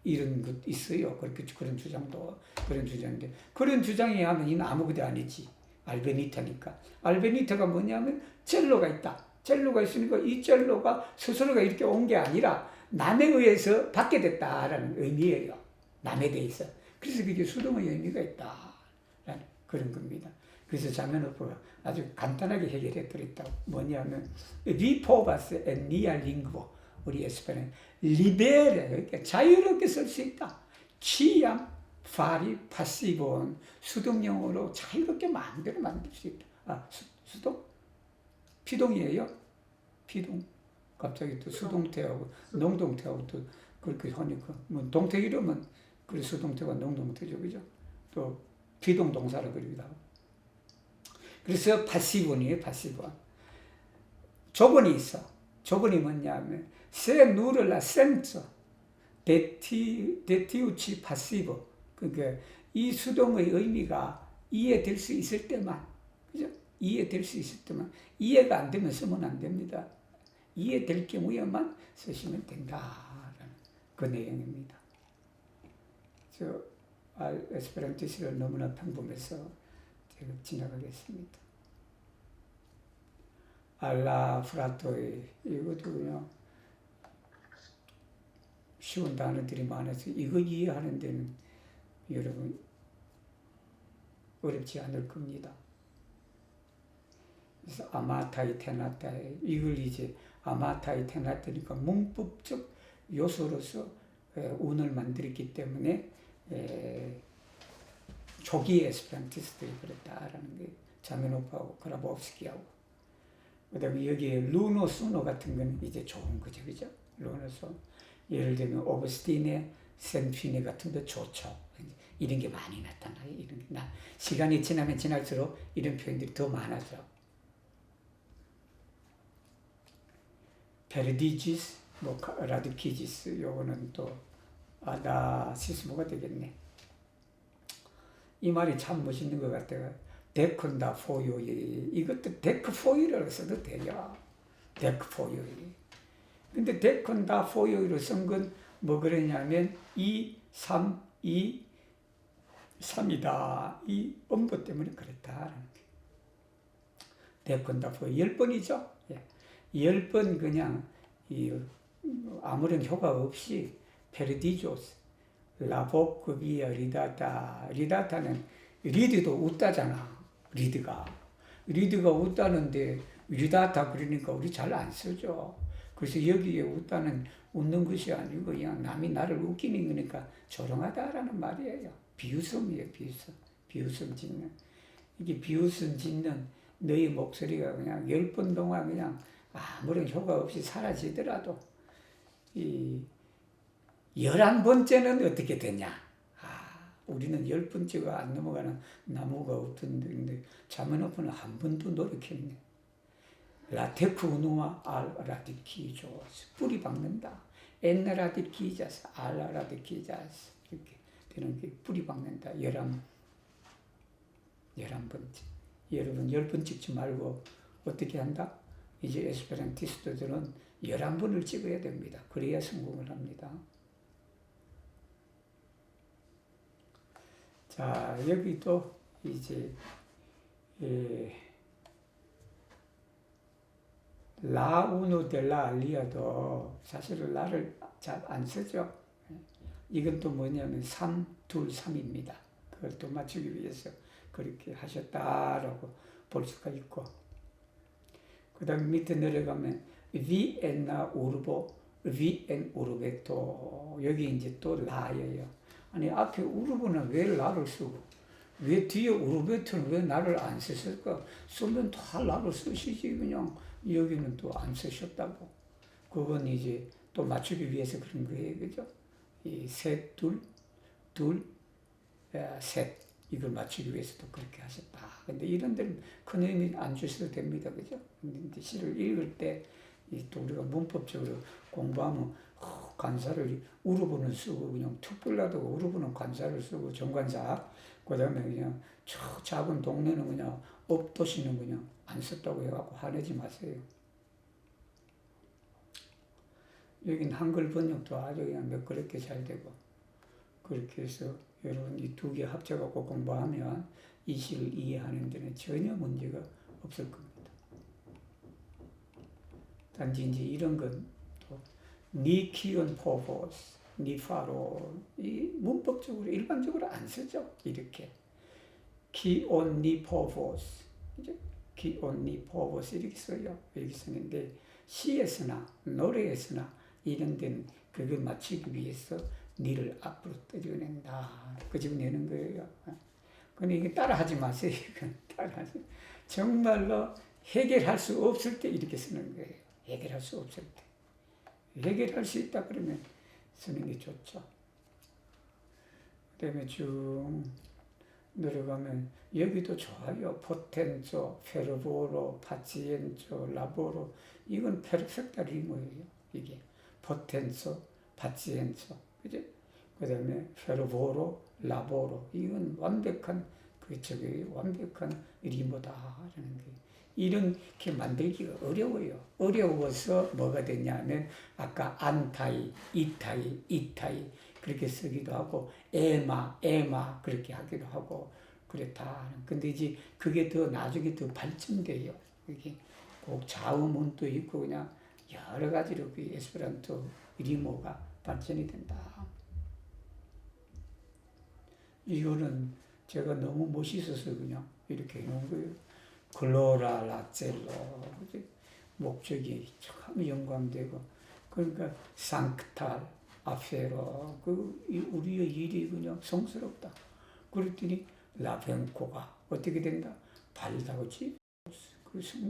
이런 것 있어요. 그렇게 그런 주장도 그런 주장인데 그런 주장에 하면 이는 아무것도 아니지. 알베니타니까. 알베니타가 뭐냐면 첼로가 있다. 첼로가 있으니까 이 첼로가 스스로가 이렇게 온 게 아니라 남에 의해서 받게 됐다라는 의미예요. 남에 대해서. 그래서 그게 수동의 의미가 있다라는 그런 겁니다. 그래서 자면어퍼가 아주 간단하게 해결해 드렸다고. 뭐냐면 리포바스 에 니아 링고 우리 에스페란 리베레 그러니까 자유롭게 쓸 수 있다. 취양 파리 파시본 수동형으로 자유롭게 마음대로 만들 수 있다. 수동? 피동이에요? 피동. 갑자기 또 수동태하고 농동태하고 또 그렇게 하니까 뭐 동태 이름은 그 수동태가 농동태죠, 그죠? 또 비동 동사로 그리기도 하고. 그래서 파시본이에요, 파시본. 조건이 있어. 조건이 뭐냐면 se nulla senso detiuci passivo. 그러니까 이 수동의 의미가 이해될 수 있을 때만, 그죠? 이해될 수 있을 때만. 이해가 안 되면 쓰면 안 됩니다. 이해될 경우에만 쓰시면 된다라는 그 내용입니다. 에스페란토시를 너무나 평범해서 제가 지나가겠습니다. 알라 프라토이 이것도 그냥 쉬운 단어들이 많아서 이거 이해하는 데는 여러분 어렵지 않을 겁니다. 그래서 아마타이 테나타이 이걸 이제 아마타이 테나타니까 문법적 요소로서 운을 만들었기 때문에 초기 에스페란티스트들이 그랬다라는 게 자메노프하고 그라보프스키하고 그다음에 여기에 루노스노 같은 건 이제 좋은 거죠, 그죠? 루노스노 예를 들면 오버스틴의 센피네 같은 거 좋죠. 이런 게 많이 나타나요. 이런 게 시간이 지나면 지날수록 이런 표현들이 더 많아져. 페르디지스, 뭐 라드키지스, 요거는 또 아다시스모가 되겠네. 이 말이 참 멋있는 것 같아요. 데컨다 포요이. 이것도 데크 포요이라고 써도 돼요. 데크 포요이. 근데 데컨다 포요이로 쓴 건 뭐 그러냐면 2, 3, 2, 3이다. 이 음보 때문에 그랬다라는 게. 데컨다 포요이. 10번이죠? 예. 10번 그냥 아무런 효과 없이 페르디조스, 라보크비아 리다타. 리다타는 리드도 웃다잖아. 리드가 웃다는데 리다타 그러니까 우리 잘 안 쓰죠. 그래서 여기에 웃다는 웃는 것이 아니고 그냥 남이 나를 웃기는 거니까 조롱하다라는 말이에요. 비웃음이에요. 비웃음 짓는. 이게 비웃음 짓는 너희 목소리가 그냥 10번 동안 그냥 아무런 효과 없이 사라지더라도 이 11번째는 어떻게 되냐? 우리는 10번째가 안 넘어가는 나무가 없던데 자메노프는 한 번도 노력했네. 라테크 우누와 알 라디키조스 뿌리 박는다. 엔나 라디키자스 알라 라디키자스 이렇게 되는 게 뿌리 박는다. 11번째. 여러분 10번 찍지 말고 어떻게 한다? 이제 에스페란티스트들은 11번을 찍어야 됩니다. 그래야 성공을 합니다. 자, 여기 또 이제 라 우노 델라 알리아도 사실은 라를 잘 안 쓰죠. 이건 또 뭐냐면 3, 2, 3입니다. 그걸 또 맞추기 위해서 그렇게 하셨다라고 볼 수가 있고 그 다음에 밑에 내려가면 vi enna urbo, vi en urbeto 여기 이제 또 라예요. 아니 앞에 우르보는 왜 라를 쓰고 왜 뒤에 우르베토는 왜 나를 안 쓰실까? 쓰면 다 라를 쓰시지 그냥 여기는 또 안 쓰셨다고. 그건 이제 또 맞추기 위해서 그런 거예요, 그죠? 이 셋, 둘, 셋 이걸 맞추기 위해서 또 그렇게 하셨다. 근데 이런 데는 큰 의미 안 주셔도 됩니다, 그죠? 근데 시를 읽을 때 또 우리가 문법적으로 공부하면 관사를 우르보는 쓰고 그냥 특별하다고 우르보는 관사를 쓰고 정관사 그 다음에 그냥 저 작은 동네는 그냥 업도시는 그냥 안 썼다고 해갖고 화내지 마세요. 여긴 한글 번역도 아주 그냥 매끄럽게 잘 되고 그렇게 해서 여러분 이 두 개 합쳐갖고 공부하면 이 시를 이해하는 데는 전혀 문제가 없을 겁니다. 단지 이제 이런 건 또 니키온 포보스, 니파로 이 문법적으로 일반적으로 안 쓰죠. 이렇게 키온 니포보스 이제 키온 니포보스 이렇게 써요. 이렇게 쓰는데 시에서나 노래에서나 이런 데는 그걸 맞추기 위해서 니를 앞으로 떼어낸다. 끄집어내는 거예요. 근데 이게 따라하지 마세요. 이건 따라하지. 정말로 해결할 수 없을 때 이렇게 쓰는 거예요. 해결할 수 없을 때. 해결할 수 있다 그러면 쓰는 게 좋죠. 그 다음에 쭉 내려가면 여기도 좋아요. 포텐조, 페르보로, 파치엔조, 라보로 이건 페르펙타 리모예요. 이게 포텐조, 파치엔조, 그죠? 그 다음에 페르보로, 라보로 이건 완벽한 완벽한 리모다라는 게 이렇게 만들기가 어려워요. 어려워서 뭐가 되냐면 아까 안타이, 이타이, 이타이 그렇게 쓰기도 하고 에마 그렇게 하기도 하고 그렇다. 근데 이제 그게 더 나중에 더 발전돼요. 이게 꼭 좌우문도 있고 그냥 여러 가지로 그 에스페란토 리모가 발전이 된다. 이거는 제가 너무 멋있어서 그냥 이렇게 해놓은 거예요. 글로라 라첼로 목적이 참 영광되고 그러니까 상크탈 아페로 우리의 일이 그냥 성스럽다. 그랬더니 라벤코가 어떻게 된다? 발다우지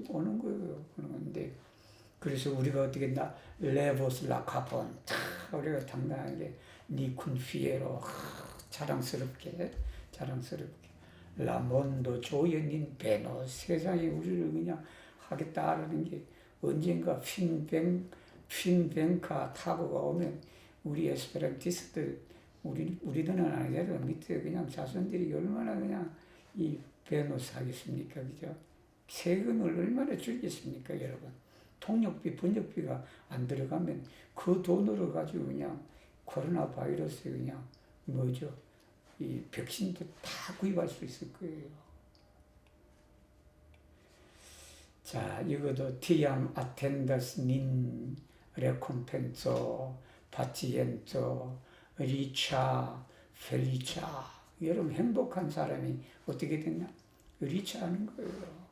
오는 거예요. 그런데 그래서 우리가 어떻게 된다? 레보스 라카본 우리가 당당하게 니쿤 피에로 자랑스럽게 라몬도 조연인 베노 세상에 우리를 그냥 하겠다라는 게 언젠가 핀뱅카 타고가 오면 우리 에스페란티스트들 우리들은 아니더라도 밑에 그냥 자손들이 얼마나 그냥 이 베노스 하겠습니까, 그죠? 세금을 얼마나 줄겠습니까, 여러분? 통역비, 번역비가 안 들어가면 그 돈으로 가지고 그냥 코로나 바이러스 그냥 뭐죠? 이 백신도 다 구입할 수 있을 거예요. 자, 이것도 티암 아텐다스 닌 레콤펜소 파치엔토 리차 펠리차 여러분 행복한 사람이 어떻게 됐냐? 리차 하는 거예요.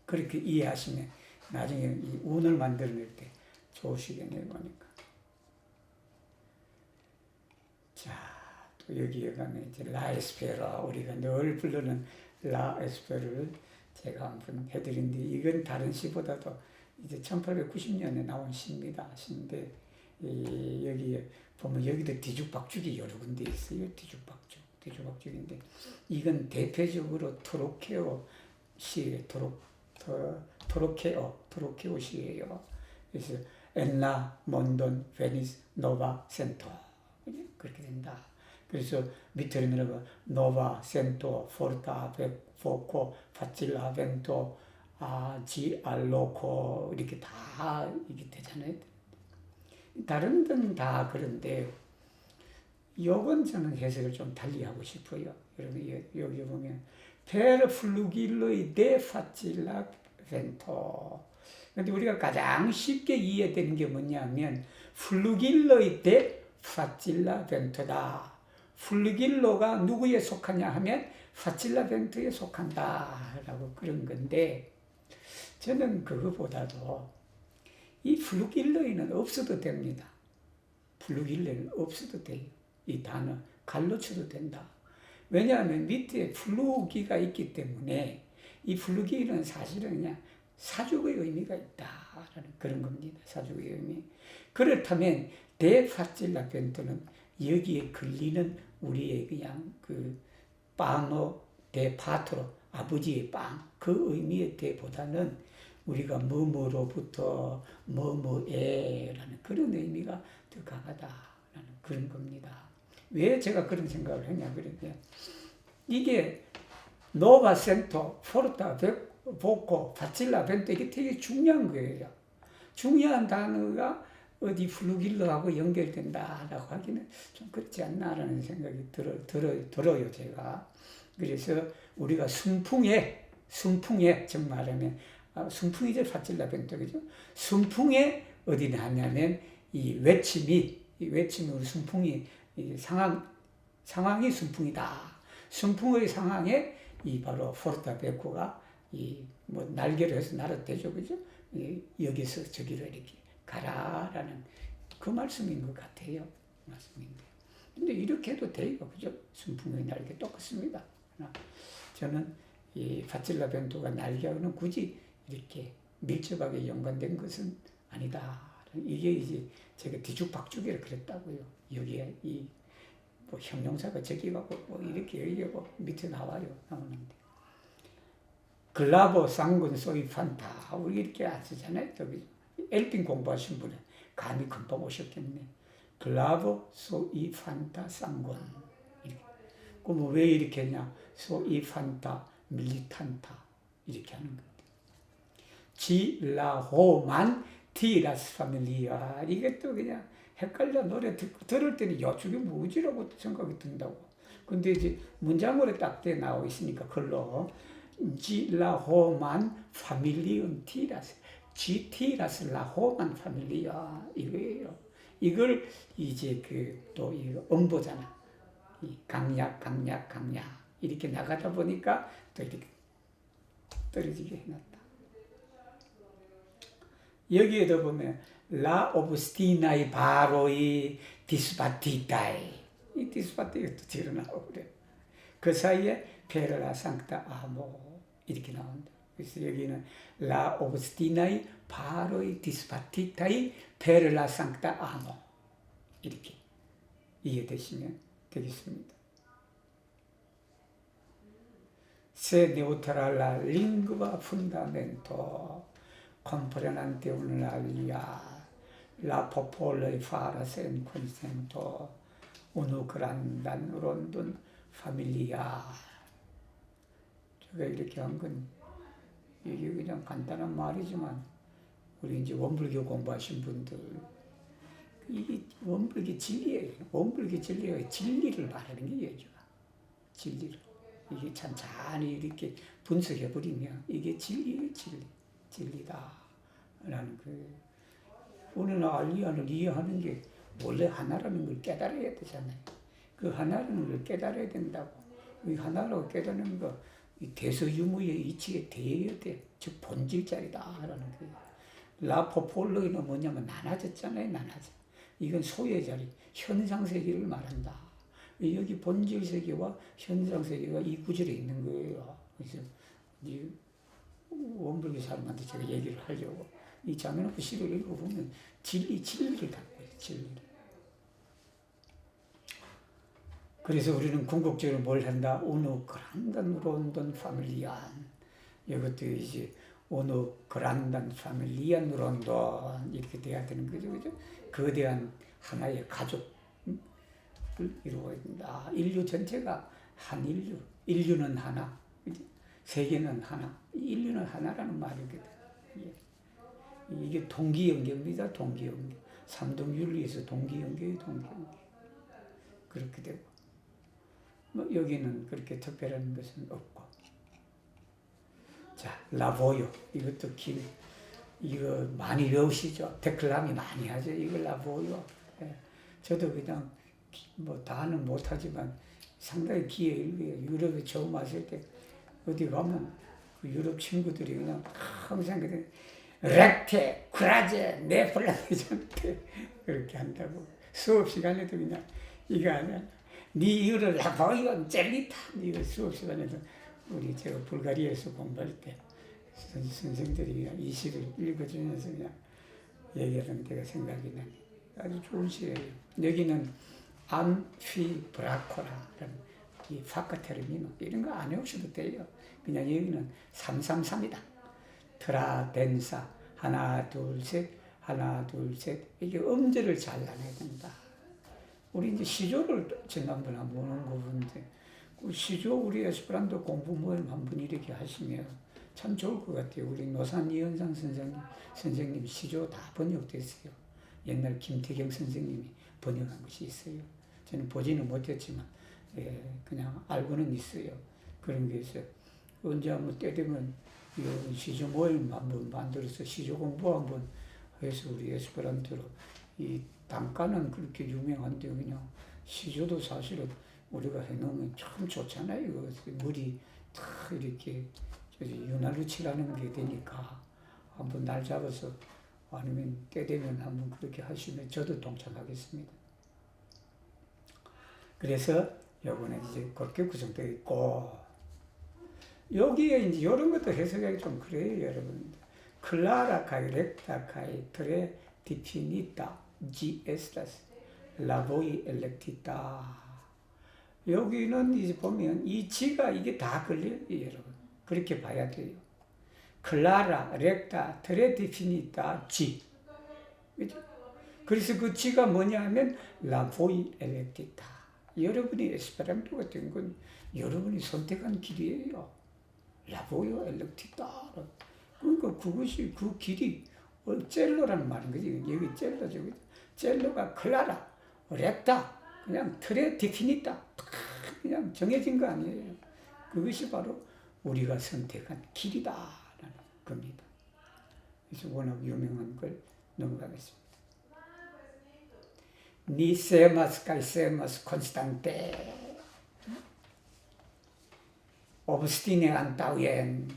그렇게 이해하시면 나중에 이 운을 만들어낼 때 좋으시겠네요. 보니까. 자, 또 여기에 가면 이제 라에스페라 우리가 늘 부르는 라에스페라를 제가 한번 해드린데 이건 다른 시보다도 이제 1890년에 나온 시입니다. 시인데 여기에 보면 여기도 뒤죽박죽이 여러 군데 있어요. 뒤죽박죽인데 이건 대표적으로 토로케오 시예요. 토로케오 시예요. 그래서 엔나, 몬돈, 베니스, 노바, 센토 그렇게 된다. 그래서 밑으로 내려가 노바, 센토, 포르타, 포코, 파칠라, 벤토, 지알로코 이렇게 다 이게 되잖아요. 다른 데는 다 그런데 요건 저는 해석을 좀 달리 하고 싶어요. 여러분 여기 보면 per flugiloi de facilla vento. 근데 우리가 가장 쉽게 이해되는 게 뭐냐면 flugiloi de facilla vento다. 플루길로가 누구에 속하냐 하면 facilla vento에 속한다 라고 그런 건데 저는 그거보다도 이 플루길로이는 없어도 됩니다. 플루길로이는 없어도 돼요. 이 단어 갈로 쳐도 된다. 왜냐하면 밑에 플루기가 있기 때문에 이 플루기는 사실은 그냥 사족의 의미가 있다라는 그런 겁니다. 사족의 의미. 그렇다면 데파찔라 벤토는 여기에 걸리는 우리의 그냥 그 빵어 데파트로 아버지의 빵 그 의미의 데보다는 우리가 뭐뭐로부터 뭐뭐에라는 그런 의미가 더 강하다라는 그런 겁니다. 왜 제가 그런 생각을 했냐 그러면 이게 노바 센토, 포르타, 보코, 바칠라, 벤토 이게 되게 중요한 거예요. 중요한 단어가 어디 플루길러하고 연결된다라고 하기는 좀 그렇지 않나라는 생각이 들어요, 제가. 그래서 우리가 순풍에 정말하면, 순풍이죠, 파찔라 벤토, 그죠? 순풍에 어디 하냐면, 이 외침이 우리 순풍이, 상황이 순풍이다. 순풍의 상황에 이 바로 포르타베코가 뭐 날개를 해서 날아대죠, 그죠? 여기서 저기로 이렇게 가라라는 그 말씀인 것 같아요. 말씀인데. 근데 이렇게 해도 돼요, 그죠? 순풍의 날개 똑같습니다. 저는 이 파찔라 벤토가 날개하고는 굳이 이렇게 밀접하게 연관된 것은 아니다. 이게 이제 제가 뒤죽박죽이라 그랬다고요. 여기에 뭐 형용사가 저기 가고 뭐 이렇게 여기가 밑에 나오는데. 글라보 쌍군 소이 판타 우리 이렇게 하시잖아요. 엘핀 공부하신 분은 감이 금방 오셨겠네. 글라보 소이 판타 쌍군 이렇게. 그럼 왜 이렇게 했냐? 소이 판타 밀리탄타 이렇게 하는 거예요. 지라호만 티라스 파밀리아. 이게 또 그냥 헷갈려. 노래 들을 때는 야 저게 뭐지라고 생각이 든다고. 근데 이제 문장으로 딱 돼 나와 있으니까 글로 지라호만 파밀리온 티라스. 지티라스 라호만 파밀리아 이거예요. 이걸 이제 또 이거 음보잖아. 이 강약 이렇게 나가다 보니까 또 이렇게 떨어지게 해놨다. 여기에도 보면 라 오브스티나이 바로이 디스바티타이 이 디스바티가 또 뒤로 나오고 그래. 그 사이에 페르라 상타 아모 이렇게 나온다. 그래서 여기는 라 오브스티나이 바로이 디스바티타이 페르라 상타 아모 이렇게 이해되시면 되겠습니다. Se neutra la lingua fundamento comprendente una via la popolo farà sen consento uno grandan rondun familia. 제가 이렇게 한 건 이게 그냥 간단한 말이지만 우리 이제 원불교 공부하신 분들 이게 원불교 진리예요. 원불교 진리가 진리를 말하는 게 얘기야. 진리를. 이게 찬찬히 이렇게 분석해버리면 이게 진리다. 라는 거예요. 우리는 알리안을 이해하는 게 원래 하나라는 걸 깨달아야 되잖아요. 그 하나라는 걸 깨달아야 된다고. 이 하나라고 깨닫는 거, 이 대소유무의 이치에 대해야 돼. 즉, 본질자리다. 라는 거예요. 라포폴로이는 뭐냐면 나눠졌잖아요. 나눠져. 이건 소의 자리, 현상세계를 말한다. 여기 본질세계와 현상세계가 이 구절에 있는 거예요. 그래서 이 원불교 사람한테 제가 얘기를 하려고 이 장면놓고 시를 읽어보면 진리를 갖고 있어요. 진리를. 그래서 우리는 궁극적으로 뭘 한다? 우노 그란단 론돈 파밀리안. 이것도 이제 우노 그란단 파밀리안 론돈 이렇게 돼야 되는 거죠. 그죠? 거대한 하나의 가족 이루어야 된다. 인류 전체가 한 인류. 인류는 하나. 세계는 하나. 인류는 하나라는 말이거든. 이게 동기연계입니다. 동기연계. 삼동윤리에서 동기연계. 그렇게 되고. 뭐 여기는 그렇게 특별한 것은 없고. 자, 라보요. 이것도 이거 많이 외우시죠? 데클람이 많이 하죠. 이거 라보요. 저도 그냥 뭐 다는 못하지만 상당히 귀에 읽어요. 유럽에 처음 왔을 때 어디 가면 그 유럽 친구들이 그냥 항상 그래 렉테, 쿠라제, 네플라메전테 그렇게 한다고. 수업 시간에도 그냥 이거 하면 네 이거를 라보이온 젤리타 이거 수업 시간에도 우리 제가 불가리아에서 공부할 때 선생들이 그냥 이 시를 읽어주면서 그냥 얘기하던 때가 생각이 나네. 아주 좋은 시예요. 여기는 암피브라코라라는 이 파카테르미노 이런 거 안 해오셔도 돼요. 그냥 여기는 333이다. 트라덴사 하나 둘 셋 이게 음절을 잘 나눠야 된다. 우리 이제 시조를 지난번에 한번 보는 거 보는데 그 시조 우리 에스페란토 공부 모임 한번 이렇게 하시면 참 좋을 것 같아요. 우리 노산 이현상 선생님 시조 다 번역됐어요. 옛날 김태경 선생님이 번역한 것이 있어요. 저는 보지는 못했지만 그냥 알고는 있어요. 그런 게 있어요. 언제 한번 때 되면 시조 모임 한번 만들어서 시조 공부 한번 해서 우리 에스페란토로 이 단가는 그렇게 유명한데 그냥 시조도 사실은 우리가 해놓으면 참 좋잖아요. 물이 다 이렇게 윤활유 칠하는 게 되니까 한번 날 잡아서 아니면 때 되면 한번 그렇게 하시면 저도 동참하겠습니다. 그래서 요번에 이제 그렇게 구성되어 있고 여기에 이제 이런 것도 해석하기 좀 그래요, 여러분. 클라라 카이 렉타 카이 트레 디피니타 GS라스 라보이 엘렉티타. 여기는 이제 보면 이 지가 이게 다 걸려요, 여러분. 그렇게 봐야 돼요. 클라라 렉타 트레 디피니타 G. 그죠? 그래서 그 G가 뭐냐 하면 라보이 엘렉티타. 여러분이 에스페란토가 된 건 여러분이 선택한 길이에요. 라보이 엘렉티타. 그러니까 그것이 그 길이 첼로라는 말인 거지. 여기 첼로죠. 첼로가 클라라 렉타 그냥 틀에 디피니타 그냥 정해진 거 아니에요. 그것이 바로 우리가 선택한 길이다라는 겁니다. 그래서 워낙 유명한 걸 넘어가겠습니다. Ni semas kai semas constante obstine antauen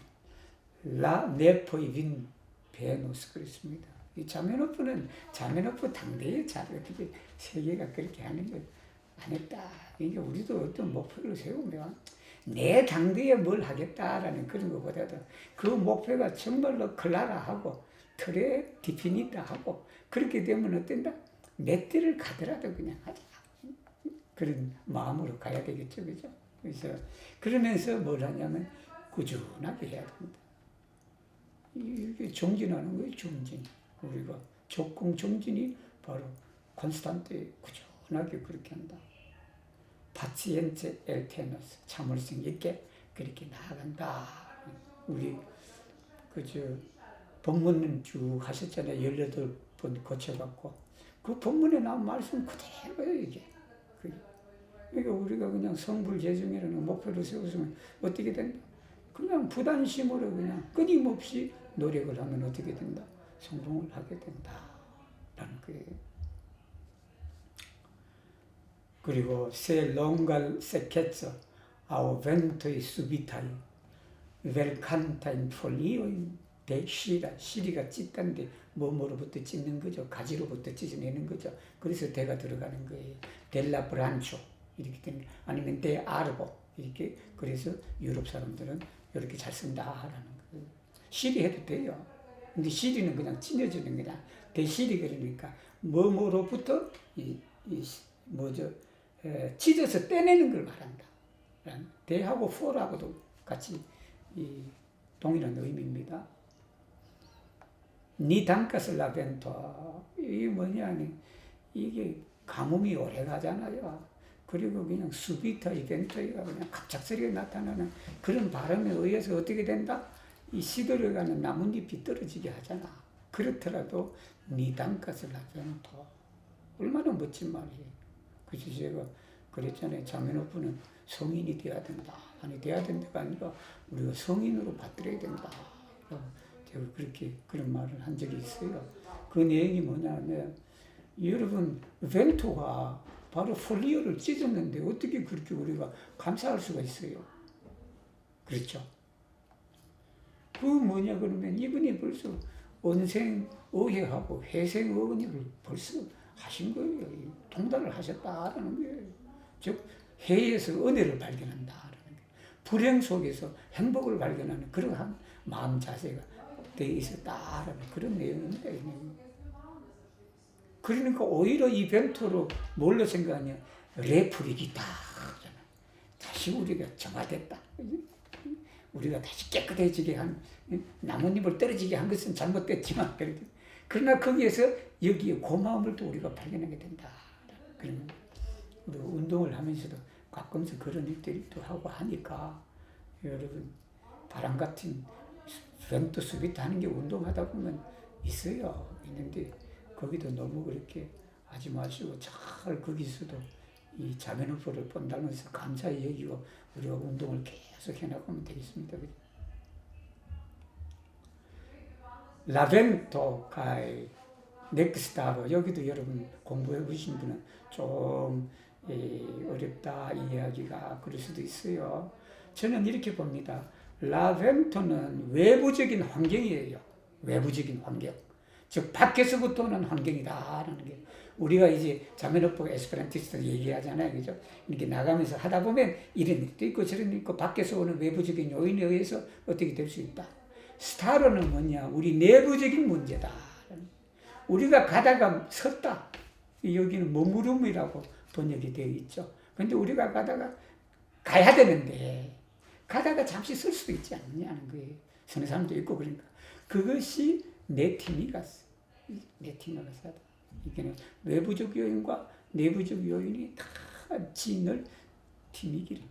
la nepoi vin Venus 그랬습니다. 이 자메노프는 자메노프 당대의 자 어떻게 세계가 그렇게 하는 걸 안 했다. 그러니까 우리도 어떤 목표를 세우면 내 당대에 뭘 하겠다라는 그런 것보다도 그 목표가 정말로 클라라하고 틀에 디피니타 하고 그렇게 되면 어떤다? 몇 대를 가더라도 그냥 하자. 그런 마음으로 가야 되겠죠. 그죠? 그래서 그러면서 뭘 하냐면 꾸준하게 해야 됩니다. 이게 정진하는 거예요. 정진. 우리가 적공 정진이 바로 콘스탄트에 꾸준하게 그렇게 한다. 파치엔체 엘테너스 참을성 있게 그렇게 나아간다. 우리 본문 쭉 하셨잖아요. 18번 거쳐갖고 그 본문에 나온 말씀 그대로예요. 이게. 그러니까 우리가 그냥 성불재정이라는 목표를 세우면 어떻게 된다? 그냥 부단심으로 그냥 끊임없이 노력을 하면 어떻게 된다? 성공을 하게 된다. 라는 거예요. 그리고 se longal secchezza ao vento e subitai vel canta in folio de 시라 시리가 찢단데 뭐로부터 찢는 거죠. 가지로부터 찢어내는 거죠. 그래서 대가 들어가는 거예요. 델라 브란초 이렇게 되는 아니면 데 아르보 이렇게 그래서 유럽 사람들은 이렇게 잘 쓴다라는 거예요. 시리 해도 돼요. 근데 시리는 그냥 찢어지는 거냐. 대시리 그러니까 뭐로부터 찢어서 떼내는 걸 말한다. 대하고 포하고도 같이 동일한 의미입니다. 니 단가슬 라벤토 이게 뭐냐니 이게 가뭄이 오래 가잖아요. 그리고 그냥 수비타 이벤트가 그냥 갑작스레 나타나는 그런 바람에 의해서 어떻게 된다? 이 시들어가는 나뭇잎이 떨어지게 하잖아. 그렇더라도 니 단가슬 라벤토 얼마나 멋진 말이에요. 그래서 제가 그랬잖아요. 자메노프는 성인이 돼야 된다. 아니 돼야 된다가 아니라 우리가 성인으로 받들어야 된다. 제가 그렇게 그런 말을 한 적이 있어요. 그 내용이 뭐냐면 여러분 벤토가 바로 폴리오를 찢었는데 어떻게 그렇게 우리가 감사할 수가 있어요. 그렇죠? 그 뭐냐 그러면 이분이 벌써 언생어해하고 해생어언을 벌써 하신 거예요. 통달을 하셨다라는 거예요. 즉 해에서 은혜를 발견한다라는 거예요. 불행 속에서 행복을 발견하는 그러한 마음 자세가 되어 있었다라는 그런 내용입니다. 그러니까 오히려 이 벤토로 뭘로 생각하냐? 레프리기다. 다시 우리가 정화됐다. 우리가 다시 깨끗해지게 한 나뭇잎을 떨어지게 한 것은 잘못됐지만 그러나 거기에서 여기에 고마움을 또 우리가 발견하게 된다. 그러면 우리가 운동을 하면서도 가끔씩 그런 일들이 또 하고 하니까 여러분 바람 같은 벤토 수비트 하는 게 운동하다 보면 있어요. 있는데 거기도 너무 그렇게 하지 마시고 잘 거기서도 이 자매노포를 본다면서 감사히 여기고 우리가 운동을 계속 해나가면 되겠습니다. 라벤토 가이 넥스타로 여기도 여러분 공부해 보신 분은 좀 어렵다 이해하기가 그럴 수도 있어요. 저는 이렇게 봅니다. 라벤토는 외부적인 환경이에요. 외부적인 환경. 즉 밖에서부터 오는 환경이다라는 게 우리가 이제 자매노포 에스페란티스트 얘기하잖아요. 그죠? 이렇게 나가면서 하다 보면 이런 일도 있고 저런 일도 있고 밖에서 오는 외부적인 요인에 의해서 어떻게 될 수 있다. 스타로는 뭐냐? 우리 내부적인 문제다. 우리가 가다가 섰다. 여기는 머무름이라고 번역이 되어 있죠. 그런데 우리가 가다가 가야 되는데 가다가 잠시 설 수도 있지 않느냐는 거예요. 서는 사람도 있고 그러니까 그것이 내 팀이 갔어. 내 팀이 갔어. 이게 외부적 요인과 내부적 요인이 다 진을 팀이기를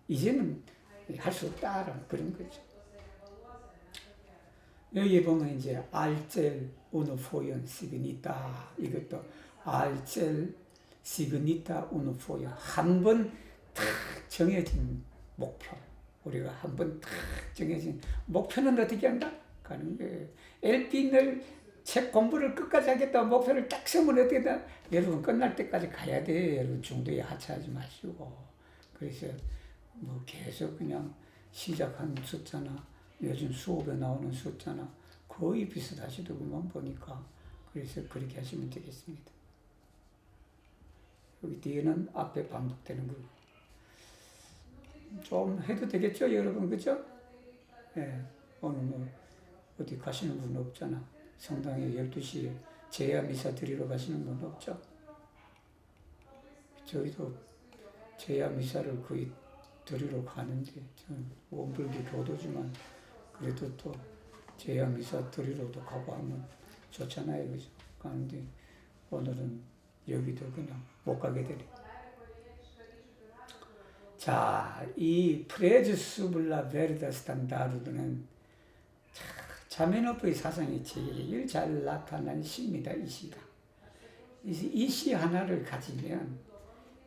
이제는 할 수 없다라는 그런 거죠. 여기 보면 이제 알젤 우노 포연 시그니타 이것도 알젤 시그니타 우노 포연 한 번 탁 정해진 목표 우리가 한 번 탁 정해진 목표는 어떻게 한다? 가는 거예요. LP를 책 공부를 끝까지 하겠다 목표를 딱 세우면 어떻게 된다? 여러분 끝날 때까지 가야 돼요. 여러분 중도에 하차하지 마시고 그래서 뭐 계속 그냥 시작한 숫자나 요즘 수업에 나오는 숫자나 거의 비슷하시더구만 보니까 그래서 그렇게 하시면 되겠습니다. 여기 뒤에는 앞에 반복되는 거 좀 해도 되겠죠 여러분 그죠? 예, 오늘 뭐 어디 가시는 분 없잖아. 성당에 12시에 제야 미사 드리러 가시는 분 없죠? 저희도 제야 미사를 거의 드리러 가는데 저는 원불교 교도지만 그래도 또 제야 미사 드리러도 가고 하면 좋잖아요. 그죠? 가는데 오늘은 여기도 그냥 못 가게 되네. 자, 이 프레즈 수블라 베르다 스탄다르드는 자매노포의 사상이 제일 잘 나타난 시입니다. 이 시가. 이 시 하나를 가지면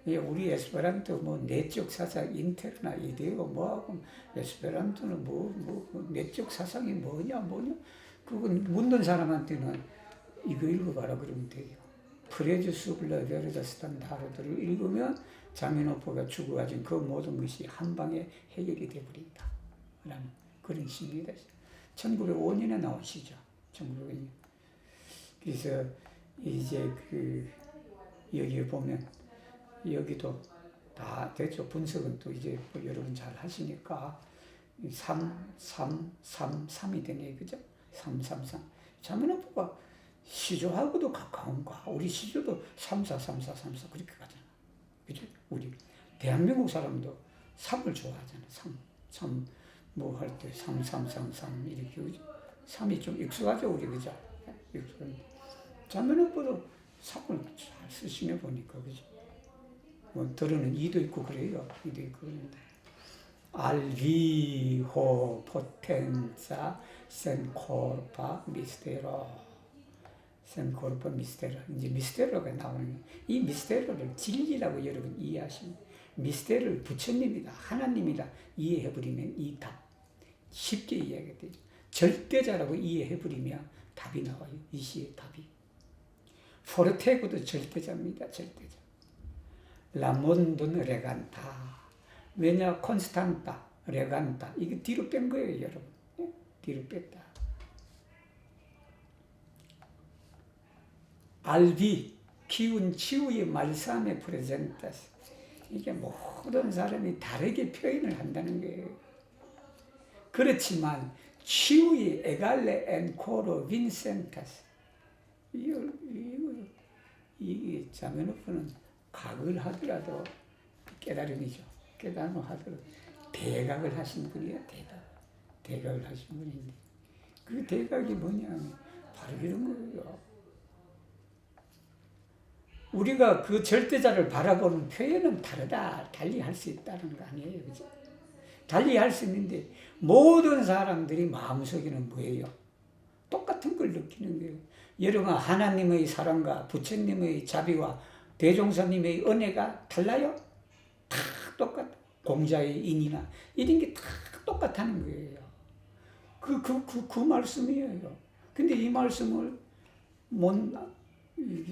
우리 에스페란토 뭐 내적 사상 인테르나 이데오 뭐하고 에스페란토는 뭐 내적 사상이 뭐냐 그건 묻는 사람한테는 이거 읽어봐라 그러면 돼요. 프레즈 수블라 베르다 스탄다르드를 읽으면 자매노포가 주고 가진 그 모든 것이 한 방에 해결이 되어버린다. 라는 그런 시입니다. 1905년에 나온 시죠. 1905년. 그래서 이제 여기에 보면 여기도 다 됐죠. 분석은 또 이제 뭐 여러분 잘 하시니까 3이 되네. 그죠? 333. 자매노포가 시조하고도 가까운가? 우리 시조도 34 그렇게 가잖아. 그죠? 우리 대한민국 사람도 3을 좋아하잖아. 3 뭐 할 때 3333 이렇게 그죠? 3이 좀 익숙하죠 우리 그죠? 익숙한데 자매노포도 3을 잘 쓰시네 보니까 그죠? 뭐 들어는 2도 있고 그래요. 2도 있고 그런데 알비호 포텐자 센코르파 미스테로 센코르파 미스테로 이제 미스테로가 나오는 이 미스테로를 진리라고 여러분 이해하시면 미스테로를 부처님이다 하나님이다 이해해버리면 이 답 쉽게 이해하게 되죠. 절대자라고 이해해버리면 답이 나와요. 이 시의 답이. 포르테고도 절대자입니다. 절대자. 라몬도는 레간타. 왜냐 콘스탄타 레간타 이게 뒤로 뺀 거예요 여러분. 뒤로 뺐다. 알비 기운 치유의 말씀의 프레젠타스 이게 모든 사람이 다르게 표현을 한다는 거예요. 그렇지만 치유의 에갈레 엔코로 빈센타스 이 자매노포는 각을 하더라도 깨달음이죠. 깨달음을 하더라도 대각을 하신 분이야. 대각을 하신 분인데 그 대각이 뭐냐면 바로 이런 거예요. 우리가 그 절대자를 바라보는 표현은 다르다. 달리 할 수 있다는 거 아니에요. 그죠? 달리 할 수 있는데 모든 사람들이 마음속에는 뭐예요? 똑같은 걸 느끼는 거예요. 여러분 하나님의 사랑과 부처님의 자비와 대종사님의 은혜가 달라요? 다 똑같아. 공자의 인이나 이런 게 다 똑같다는 거예요. 그 말씀이에요. 근데 이 말씀을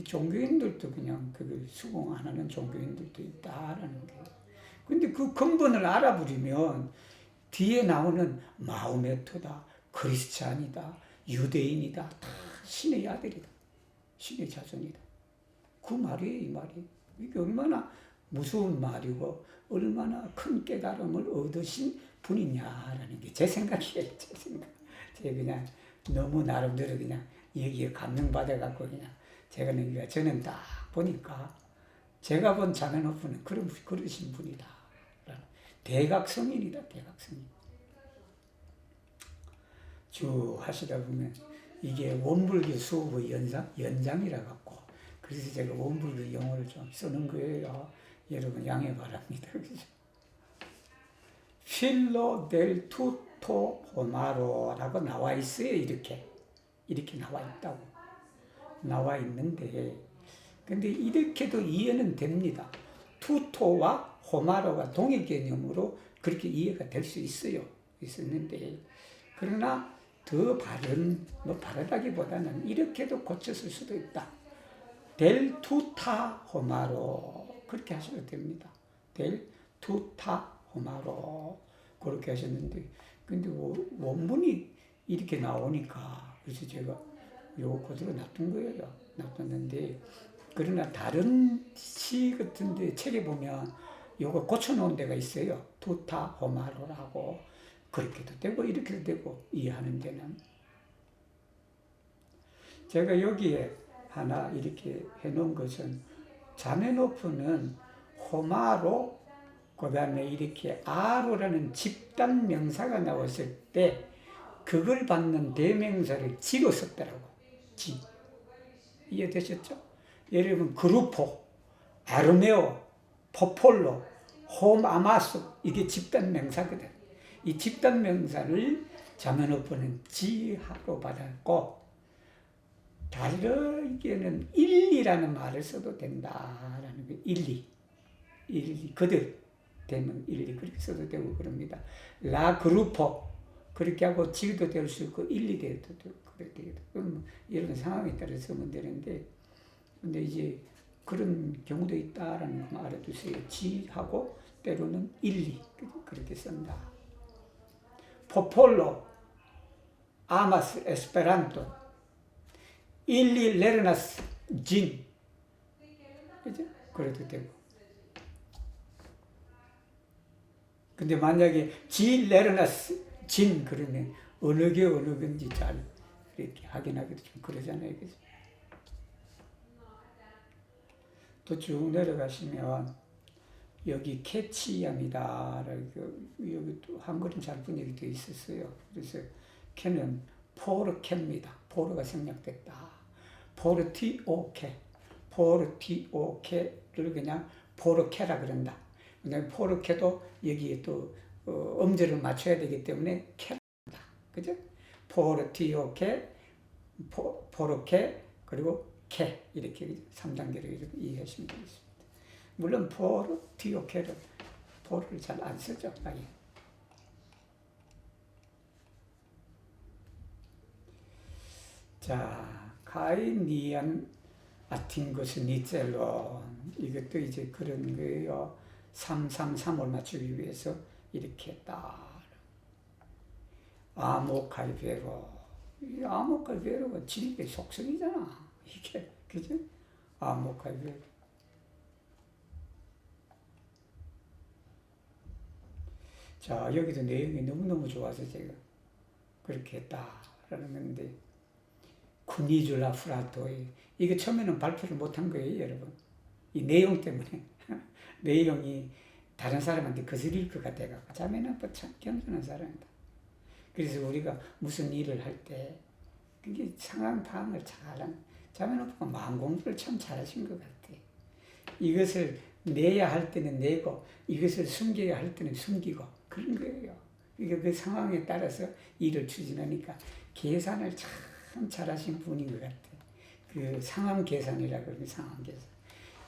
종교인들도 그냥 그걸 수긍 안 하는 종교인들도 있다라는 거예요. 근데 그 근본을 알아버리면 뒤에 나오는 마호메트다, 크리스찬이다, 유대인이다, 다 신의 아들이다. 신의 자손이다. 그 말이에요, 이 말이. 이게 얼마나 무서운 말이고, 얼마나 큰 깨달음을 얻으신 분이냐라는 게 제 생각이에요, 제 생각. 제가 그냥 너무 나름대로 그냥 여기에 감명받아갖고 그냥 저는 딱 보니까 제가 본 자멘호프는 그러신 분이다. 대각성인이다, 대각성인. 쭉 하시다 보면 이게 원불교 수업의 연장이라 갖고 그래서 제가 원불교 용어를 좀 쓰는 거예요. 여러분 양해 바랍니다. 필로 델 투토 호마로라고 나와 있어요. 이렇게 나와 있다고. 나와 있는데 근데 이렇게도 이해는 됩니다. 투토와 호마로가 동일 개념으로 그렇게 이해가 될 수 있었는데 그러나 더 바르다기보다는 이렇게도 고쳤을 수도 있다. 델 투타 호마로 그렇게 하셔도 됩니다. 델 투타 호마로 그렇게 하셨는데 근데 원문이 이렇게 나오니까 그래서 제가 요거 그대로 놔둔 거예요. 놔뒀는데 그러나 다른 시 같은데 책에 보면 요거 고쳐놓은 데가 있어요. 투타 호마로라고 그렇게도 되고 이렇게도 되고 이해하는 데는 제가 여기에 하나 이렇게 해놓은 것은 자멘호프는 호마로 그 다음에 이렇게 아로라는 집단 명사가 나왔을 때 그걸 받는 대명사를 지로 썼더라고. 지. 이해되셨죠? 여러분 그루포, 아르메오, 포폴로, 홈아마스 이게 집단 명사거든. 이 집단 명사를 자멘호프는 지하로 받았고 다르게는 일리라는 말을 써도 된다라는 거예요. 일리 그들 되면 일리 그렇게 써도 되고 그럽니다. 라 그루포 그렇게 하고 지도 될 수 있고 일리 돼도 되고 그렇게 되고 그럼 이런 상황에 따라 쓰면 되는데 근데 이제 그런 경우도 있다라는 거 알아두세요. 지하고 때로는 일리 그렇게 쓴다. 포폴로, 아마스, 에스페란토, 일리 레르나스, 진. 그죠? 그래도 되고. 근데 만약에 지 레르나스, 진 그러면 어느 게 어느 건지 잘 이렇게 확인하기도 좀 그러잖아요. 그죠? 또 쭉 내려가시면 여기 캐치염이다. 여기 또 한글은 잘 분석이 되어 있었어요. 그래서 캐는 포르케입니다. 포르가 생략됐다. 포르티오케. 포르티오케를 그냥 포르케라 그런다. 근데 포르케도 여기에 또 음절을 맞춰야 되기 때문에 캐다. 그죠? 포르티오케, 포르케, 그리고 캐. 이렇게 3단계로 이렇게 이해하시면 되겠습니다. 물론 포르티오케를 포르를 잘 안 쓰죠. 아예. 자, 카이니안 아팅구스 니첼론 이것도 이제 그런 거예요. 333을 맞추기 위해서 이렇게 했다. 아모칼베로 이 아모칼베로가 진리의 속성이잖아. 이게 그죠? 아모칼베로 자, 여기도 내용이 너무너무 좋아서 제가 그렇게 했다라는 건데 쿠니줄라 프라토이 이게 처음에는 발표를 못한 거예요, 여러분. 이 내용 때문에 내용이 다른 사람한테 거슬릴 것 같아가지고 자매는 참 겸손한 사람이다. 그래서 우리가 무슨 일을 할 때 그게 상황 파악을 잘한 자매는 마음 공부를 참 잘하신 것 같아. 이것을 내야 할 때는 내고 이것을 숨겨야 할 때는 숨기고 그런 거예요. 그러니까 그 상황에 따라서 일을 추진하니까 계산을 참 잘하신 분인 것 같아. 그 상황 계산이라고 그러는 상황 계산.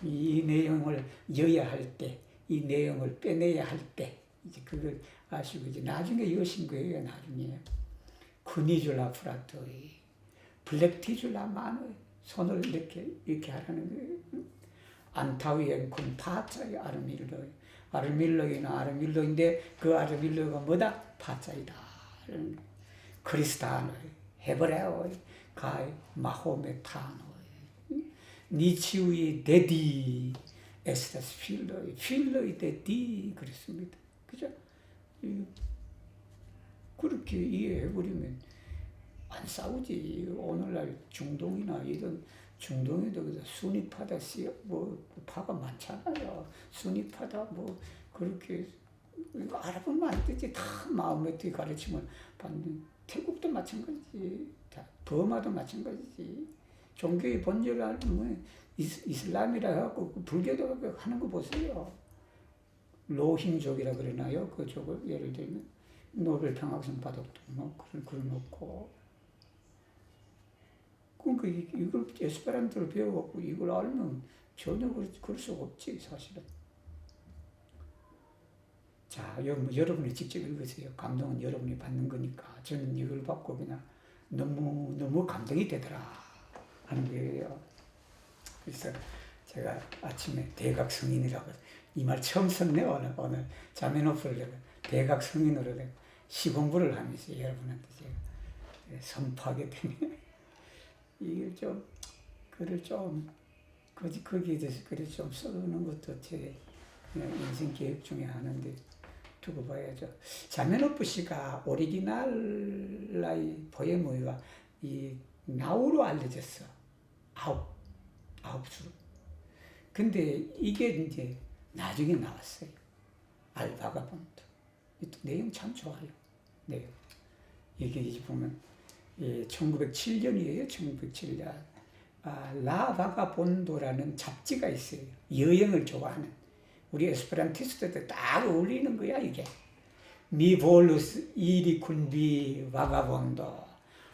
이 내용을 이어야 할 때, 이 내용을 빼내야 할 때, 이제 그걸 아시고 이제 나중에 이으신 거예요. 나중에 쿠니줄라 프라토이, 블랙티줄라 마노이, 손을 이렇게 하라는 거예요. 안타위엔 군 파자의 아르밀로이, 아르밀로이나 아르밀로인데 그 아르밀로가 뭐다? 파자이다. 크리스타노이, 헤브레오이, 가이 마호메타노이, 니치우이 데디, 에스타스 필로이, 필로이 데디 그랬습니다. 그죠? 그렇게 이해해버리면 안 싸우지. 오늘날 중동이나 이런 중동에도 그저 순위파다 뭐 파가 많잖아요. 순위파다 뭐 그렇게 알아보면 안 되지. 다 마음의 가르침을 받는 태국도 마찬가지지. 다 버마도 마찬가지지. 종교의 본질을 알면 이슬람이라 해갖고 불교도 하는 거 보세요. 로힝족이라 그러나요? 그쪽을 예를 들면 노벨 평화상 받았도 뭐 그런 없고. 그러니까 이걸 에스페란토를 배워갖고 이걸 알면 전혀 그럴 수가 없지 사실은. 자, 여러분이 직접 읽으세요. 감동은 여러분이 받는 거니까. 저는 이걸 받고 그냥 너무 감동이 되더라 하는 거예요. 그래서 제가 아침에 대각성인이라고 이 말 처음 썼네. 오늘 자메노프를 대각성인으로 시공부를 하면서 여러분한테 제가 선포하게 되네. 이게 좀 글을 좀 거기에 대해서 글을 좀 써놓는 것도 제 인생 계획 중에 하나인데 두고 봐야죠. 자메노프 씨가 오리지널라이 포에무가 이 나우로 알려졌어. 아홉 수로. 근데 이게 이제 나중에 나왔어요. 알바가본드. 내용 참 좋아요. 내용. 이게 이제 보면 1907년이에요. 1907년. 라 바가본도라는 잡지가 있어요. 여행을 좋아하는. 우리 에스페란티스트한테 딱 어울리는 거야, 이게. 미 볼루스 이리 쿤비 바가본도.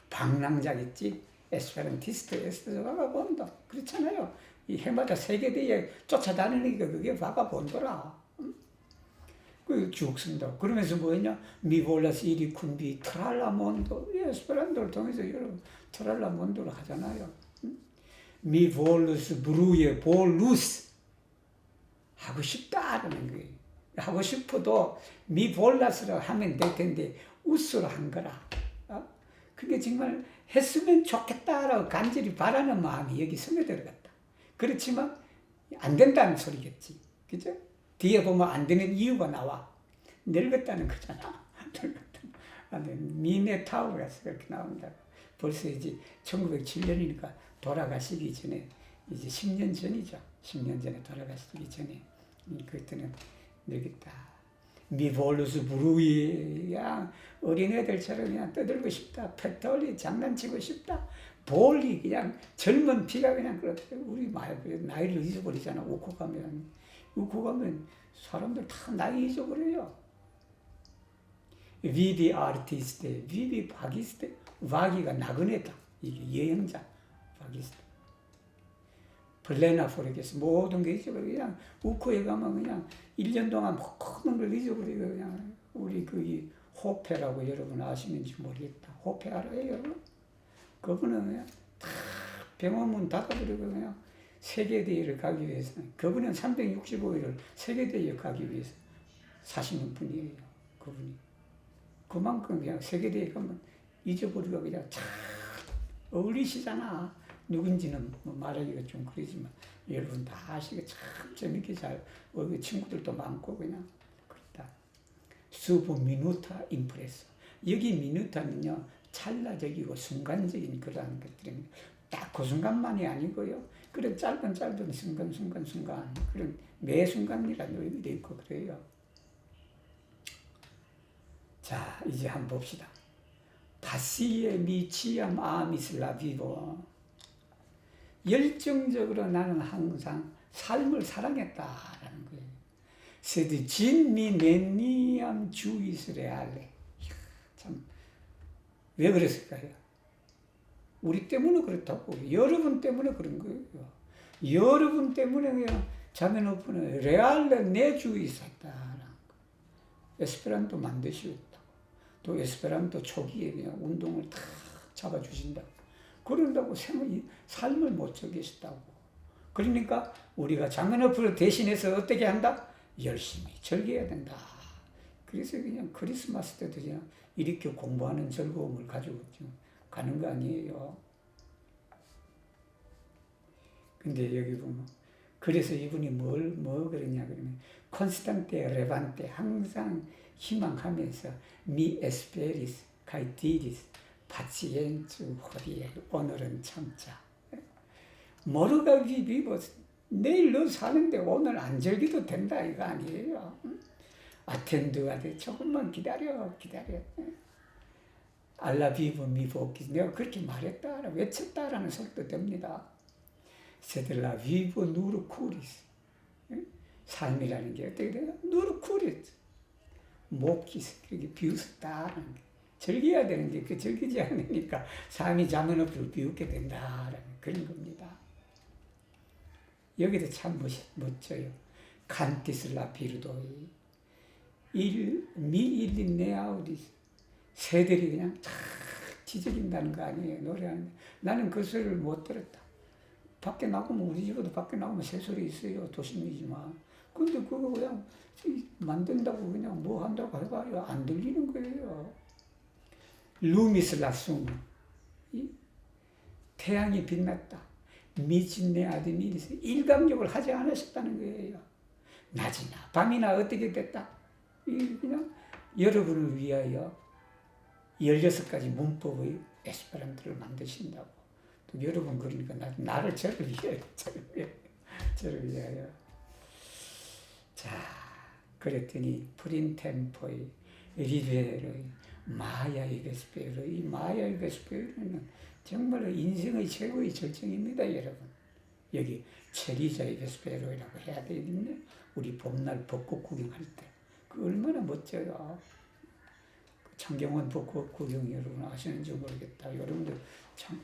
방랑자겠지? 에스페란티스트 바가본도. 그렇잖아요. 이 해마다 세계대회 쫓아다니니까 그게 바가본도라. 그 쭉 쓴다. 그러면서 뭐였냐? 미 볼루스 이리 쿤비 트랄라몬도. 에스페란토를 통해서 여러분 트랄라몬도를 하잖아요. 미 볼루스 브루에 볼루스. 하고 싶다라는 거예요. 하고 싶어도 미 볼라스로 하면 될 텐데 우스로 한 거라. 그게 정말 했으면 좋겠다라고 간절히 바라는 마음이 여기 스며들어갔다. 그렇지만 안 된다는 소리겠지. 그죠? 뒤에 보면 안 되는 이유가 나와. 늙었다는 거잖아. 늙었다는. 미네타우가 그렇게 나온다. 벌써 이제 1907년이니까 돌아가시기 전에 이제 10년 전이죠. 10년 전에 돌아가시기 전에 그때는 늙었다. 미볼루스 부르이야 어린애들처럼 그냥 떠들고 싶다. 펫돌리 장난치고 싶다. 볼리 그냥 젊은 피가 그냥 그렇대. 우리 나이를 잊어버리잖아. 우코 가면 사람들 다 나이 잊어버려요. 위비 아티스트, 위비 바기스트, 와기가 나그네다. 이게 여행자 바기스트. 플레나 포르게스 모든 게 잊어버려. 그냥 우코에 가면 그냥 1년 동안 모든 걸 잊어버리고 그냥 우리 이 호페라고 여러분 아시는지 모르겠다. 호페 알아요 여러분? 그분은 그냥 다 병원문 닫아버리고 그냥 세계대회를 가기 위해서 그분은 365일을 세계대회에 가기 위해서 사시는 분이에요. 그분이. 그만큼 그냥 세계대회 가면 잊어버리고 그냥 참 어울리시잖아. 누군지는 말하기가 좀 그러지만 여러분 다 아시게 참 재밌게 잘 친구들도 많고 그냥 그렇다. 수브 미누타 임프레소. 여기 미누타는요 찰나적이고 순간적인 그러한 것들입니다. 딱 그 순간만이 아니고요. 그런 짧은 순간 그런 매 순간이라는 의미도 있고 그래요. 자 이제 한번 봅시다. 바시에 미치암 아미슬라비보. 열정적으로 나는 항상 삶을 사랑했다라는 거예요. 세드 진미 멘니암 주이스레알레. 참 왜 그랬을까요? 우리 때문에 그렇다고. 여러분 때문에 그런 거예요. 여러분 때문에 그냥 자매노프는 레알레 내주의사다라는 거. 에스페란토 만드시겠다고. 또 에스페란토 초기에 그냥 운동을 다 잡아주신다고. 그런다고 삶을 못 즐기셨다고. 그러니까 우리가 자매노프를 대신해서 어떻게 한다? 열심히 즐겨야 된다. 그래서 그냥 크리스마스 때도 그냥 이렇게 공부하는 즐거움을 가지고 가는 거 아니에요. 근데 여기 보면 그래서 이분이 뭐 그러냐 그러면 콘스탄테 레반테 항상 희망하면서 미 에스페리스 카이티리스 파치엔츠 호리엘 오늘은 참자. 모르가 비비고 내일 너 사는데 오늘 안 즐기도 된다 이거 아니에요. 아텐드가 돼 조금만 기다려. 알라 비브 미보키 내가 그렇게 말했다 외쳤다라는 소리도 됩니다. 세들라 비브 누르 쿠리스 삶이라는 게 어떻게 돼요? 누르 쿠리스 모키스 그렇게 비웃었다라는 게 즐겨야 되는 게 그 즐기지 않으니까 삶이 자문업을 비웃게 된다라는 그런 겁니다. 여기도 참 멋져요. 칸티슬라 비르도이 미일린네아우리스 새들이 그냥 탁 지저린다는 거 아니에요. 노래하는데 나는 그 소리를 못 들었다. 밖에 나가면 우리 집에도 밖에 나가면 새소리 있어요. 도심이지만. 근데 그거 그냥 만든다고 그냥 뭐 한다고 해봐요. 안 들리는 거예요. 루미스 라숭 태양이 빛났다. 미친네 아드미리스 일감욕을 하지 않으셨다는 거예요. 낮이나 밤이나 어떻게 됐다. 그냥 여러분을 위하여 16가지 문법의 에스페란토를 만드신다고. 또 여러분 그러니까 나를 저를 위하여. 자, 그랬더니 프린템포의 리베르의 마야의 베스페르 이 마야의 베스페르는 정말로 인생의 최고의 절정입니다, 여러분. 여기 체리자의 베스페르라고 해야 되겠네. 우리 봄날 벚꽃 구경할 때. 그 얼마나 멋져요. 창경원 벚꽃 구경 여러분 아시는지 모르겠다. 여러분들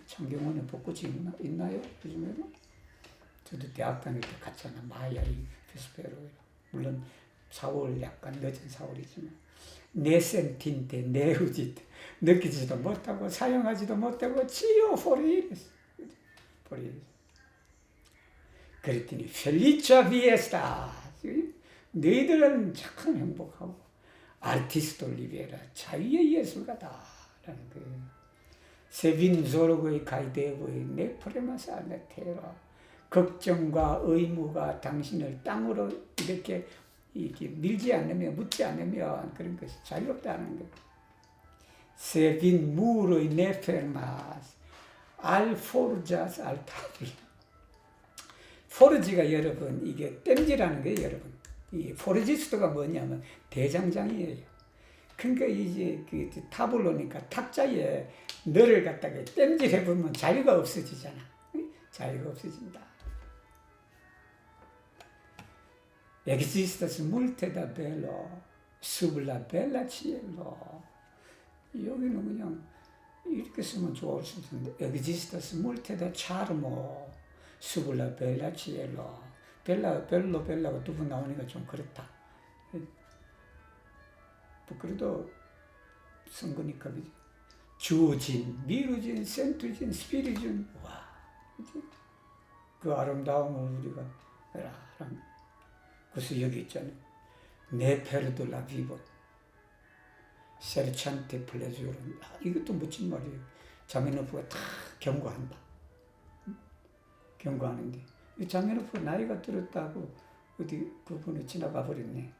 창경원에 벚꽃이 있나요? 요즘에는? 저도 대학 다닐 때 갔잖아. 마야의 베스페르라. 물론 4월 약간 늦은 4월이지만 네센틴테 네우지테 느끼지도 못하고 사용하지도 못하고 치유 포리스 그랬더니 펠리차 비에스타 너희들은 참 행복하고 아티스토 리베라 자유의 예술가다 라는 거예요. 세빈 조르고의 가이데보의 네프레마사 네테라 걱정과 의무가 당신을 땅으로 이렇게 밀지 않으면 묻지 않으면 그런 것이 자유롭다는 거예요. 세빈 무로의 네페르마스 알포르자스 알타비 포르지가 여러분 이게 땜질하는 거예요. 여러분 이 포르지스트가 뭐냐면 대장장이에요. 그러니까 이제 그 타블로니까 탁자에 너를 갖다가 땜질해보면 자유가 없어지잖아. 자유가 없어진다. Existas multe da bello, sub la bella cielo. 여기는 그냥 이렇게 쓰면 좋을 수 있는데 Existas multe da charmo, sub la bella cielo. 벨라가 두 번 나오니까 좀 그렇다. 그래도 성거니까 주진, 미루진, 센투진, 스피리진. 와, 그 아름다움을 우리가 그래서 여기 있잖아요. 네페르도 라비보 세르찬테 플레주론. 이것도 멋진 말이에요. 자메노프가 다 경고한다. 경고하는데 이 자메노프가 나이가 들었다고 어디 그분이 지나가 버렸네.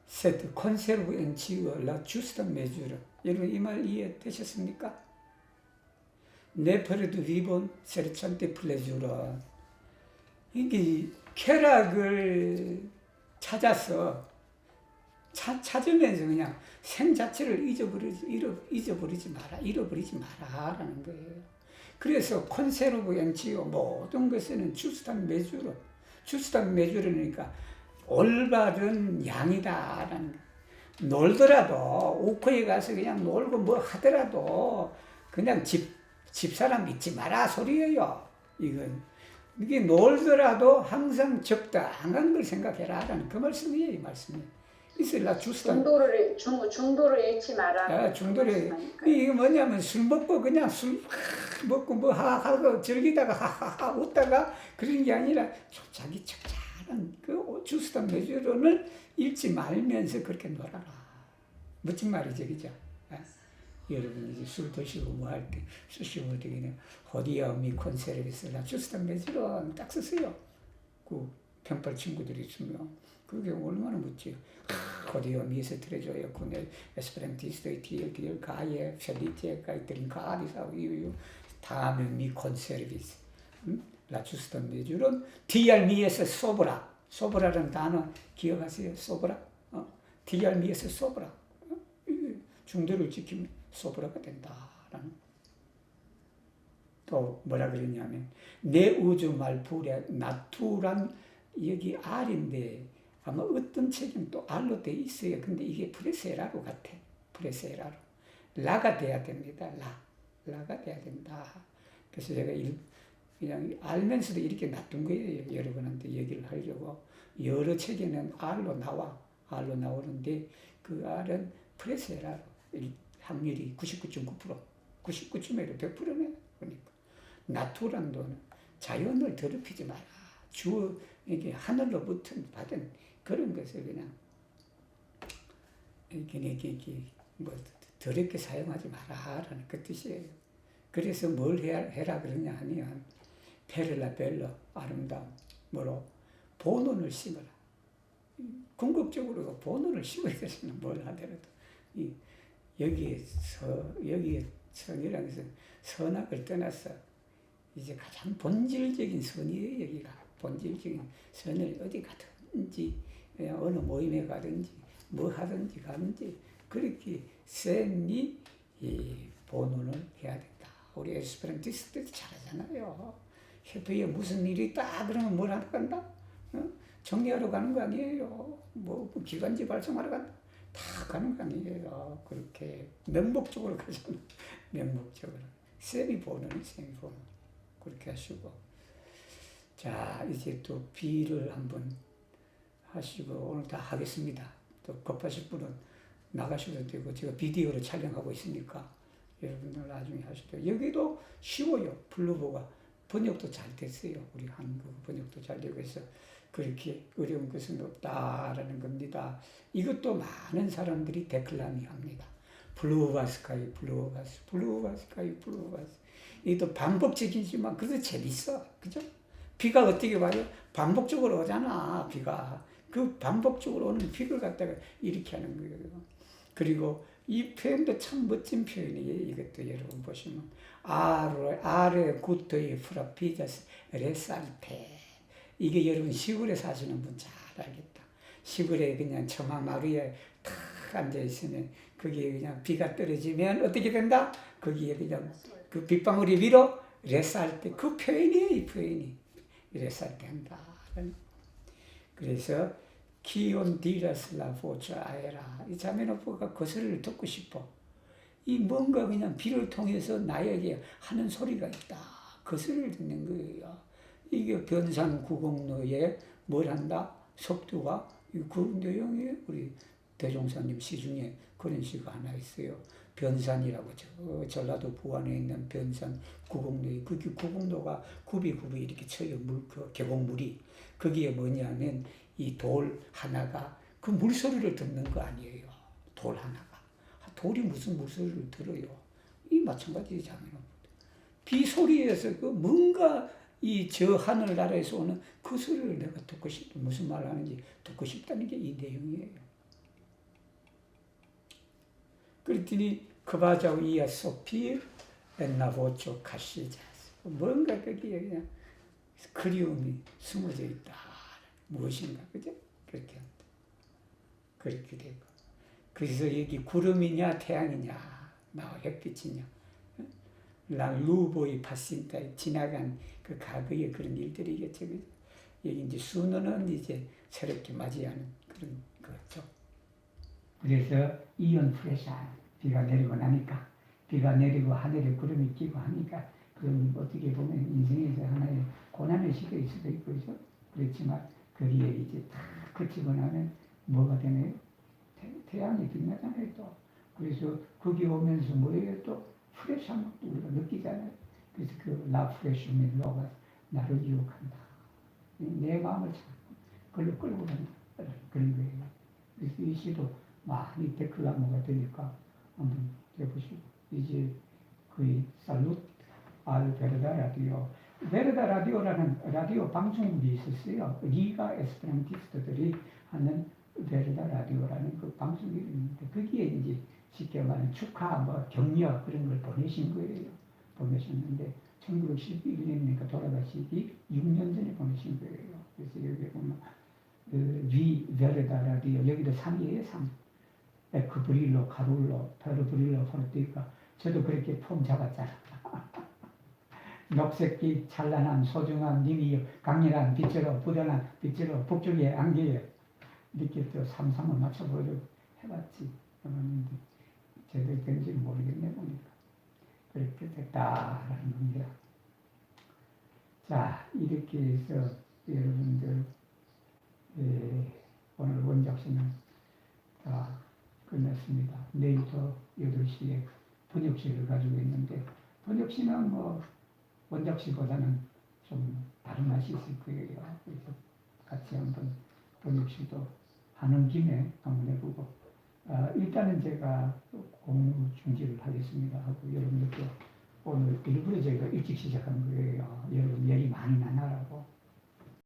세트 콘세르브 엔치어 라 주스타 메주라. 여러분 이 말 이해되셨습니까? 네페르도 리본 세르찬테 플레주라. 이게 쾌락을 찾아서 찾으면서 그냥 생 자체를 잃어버리지 마라라는 거예요. 그래서 콘세르브 엔치오 모든 것에는 주스탄 메주르니까 올바른 양이다라는 거예요. 놀더라도 우코에 가서 그냥 놀고 뭐 하더라도 그냥 집사람 믿지 마라 소리예요. 이게 놀더라도 항상 적당한 걸 생각해라라는 그 말씀이에요. 이 말씀이. 이슬라 주스단 중도를 잃지 마라. 중도를 이게 뭐냐면 술 먹고 그냥 술 먹고 뭐 하고 즐기다가 하하하 웃다가 그런 게 아니라 자기 적절한 그 주스단 메주론을 잃지 말면서 그렇게 놀아라. 멋진 말이죠, 그죠? 여러분 이제 술 드시고 뭐 할 때 쓰시면 되겠네요. 호디아 미 콘세르비스라 주스단 메주론 딱 쓰세요. 그 편팔 친구들이 있으면 그게 얼마나 멋지요. 호디아 미에서 들어줘요. 그네 에스페란티스트 디엘 가예 펠리티에 가이들인 가리사고 이유 다음에 미 콘세르비스 라 주스단 메주론 디알 미에서 소브라라는 단어 기억하세요? 소브라 디알 미에서 소브라 중도를 지키면 소브라가 된다라는. 또 뭐라 그러냐면 내 우주 말풀에 나투란 여기 R인데 아마 어떤 책은 또 R로 돼 있어요. 근데 이게 프레세라로 같아. 프레세라로. 라가 돼야 됩니다. 라가 돼야 된다. 그래서 제가 그냥 알면서도 이렇게 놔둔 거예요. 여러분한테 얘기를 하려고. 여러 책에는 R로 나오는데 그 R은 프레세라로. 확률이 99.9%, 99.1% 100%네. 그러니까 나투란도는 자연을 더럽히지 마라. 이게 하늘로부터 받은 그런 것을 그냥 이렇게 뭐 더럽게 사용하지 마라라는 그 뜻이에요. 그래서 뭘 해라 그러냐 하면 페를라 벨로 아름다움 뭐로 본원을 심어라. 궁극적으로 본원을 심어야 되시는 뭘 하더라도 여기에 선이라는 것은 선악을 떠나서 이제 가장 본질적인 선이에요. 여기가 본질적인 선을 어디 가든지 어느 모임에 가든지 뭐 하든지 가든지 그렇게 쌤이 이 본원을 해야 된다. 우리 에스페란티스트도 잘하잖아요. 협회에 무슨 일이 있다 그러면 뭘 하러 간다? 정리하러 가는 거 아니에요. 뭐 기관지 발송하러 간다. 다 가는 거 아니에요. 그렇게 명목적으로 가잖아요. 명목적으로. 쌤이 보는. 그렇게 하시고. 자, 이제 또 B를 한번 하시고, 오늘 다 하겠습니다. 또 급하실 분은 나가셔도 되고, 제가 비디오로 촬영하고 있으니까, 여러분들 나중에 하셔도. 여기도 쉬워요. 블루보가. 번역도 잘 됐어요. 우리 한국 번역도 잘 되고 해서. 그렇게 어려운 것은 없다라는 겁니다. 이것도 많은 사람들이 데클라미 합니다. 블루바스카이, 블루바스카이. 이것도 반복적이지만 그래도 재밌어. 그죠? 비가 어떻게 와요? 반복적으로 오잖아, 비가. 그 반복적으로 오는 비를 갖다가 이렇게 하는 거예요. 그리고 이 표현도 참 멋진 표현이에요. 이것도 여러분 보시면. 아레 구토이 프라피자스 레살페. 이게 여러분 시골에 사시는 분 잘 알겠다. 시골에 그냥 처마마루에 탁 앉아있으면 거기에 그냥 비가 떨어지면 어떻게 된다? 거기에 그냥 그 빗방울이 위로 레살 때 그 표현이에요. 이 표현이. 레살 때 한다. 그래서 키온 디라슬라 포차 아에라. 이 자메노프가 거슬을 듣고 싶어. 이 뭔가 그냥 비를 통해서 나에게 하는 소리가 있다. 거슬을 듣는 거예요. 이게 변산 구공로에 뭘 한다? 속도가 그 내용이 우리 대종사님 시 중에 그런 시가 하나 있어요. 변산이라고 전라도 부안에 있는 변산 구공로에 그 구공로가 굽이 이렇게 쳐요. 그 계곡물이 거기에 뭐냐면 이 돌 하나가 그 물소리를 듣는 거 아니에요. 돌 하나가 돌이 무슨 물소리를 들어요. 이 마찬가지잖아요. 비 소리에서 그 뭔가 이 저 하늘나라에서 오는 그 소리를 내가 듣고 싶다. 무슨 말을 하는지 듣고 싶다는 게 이 내용이에요. 그랬더니 그바자우 이야 소피르 엔나보초 카시자스. 뭔가 거기에 그냥 그리움이 숨어져 있다. 무엇인가, 그죠? 그렇게 합니다. 그렇게 되고. 그래서 여기 구름이냐 태양이냐 나와 햇빛이냐 루보이 파신타 지나간 그 과거의 그런 일들이겠죠. 여기 이제 순원은 이제 새롭게 맞이하는 그런 거죠. 그래서 이온 프레샤 비가 내리고 나니까 비가 내리고 하늘에 구름이 끼고 하니까 그럼 어떻게 보면 인생에서 하나의 고난의 시기일 수도 있고 그죠? 그렇지만 거기에 이제 다 거치고 나면 뭐가 되나요? 태양이 빛나잖아요 또. 그래서 거기 오면서 뭐예요 또 프레시한 것도 우리가 느끼잖아요. 그래서 그 라프레시 밀로가 나를 유혹한다. 내 마음을 참 걸로 끌고 간다. 그런 거예요. 그래서 이 시도 많이 데클라모가 되니까 한번 해보시고 이제 거의 살루트 알 베르다 라디오 베르다 라디오라는 라디오 방송국이 있었어요. 리가 에스페란티스트들이 하는 베르다 라디오라는 그 방송이 있는데 거기에 이제 쉽게 말하면 축하, 뭐 격려 그런 걸 보내신 거예요. 보내셨는데 1911년이니까 돌아가시기 6년 전에 보내신 거예요. 그래서 여기 보면 위 베르다 라디오 여기도 상이에요 상. 에크브릴로, 카룰로, 페르브릴로 포르티가 저도 그렇게 폼 잡았잖아. 녹색빛 찬란한 소중한 님이 강렬한 빛으로 부단한 빛으로 북쪽의 안개에 이렇게 또 삼삼을 맞춰보려고 해봤지. 해봤는데 제대로 된지 모르겠네 보니까. 그렇게 됐다라는 겁니다. 자, 이렇게 해서 여러분들 오늘 원작시는 다 끝났습니다. 내일도 8시에 번역시를 가지고 있는데 번역시는 뭐 원작시보다는 좀 다른 맛이 있을 거예요. 그래서 같이 한번 번역시도 하는 김에 한번 해보고 일단은 제가 공유 중지를 하겠습니다 하고 여러분들도 오늘 일부러 제가 일찍 시작한 거예요. 여러분 열이 많이 나라고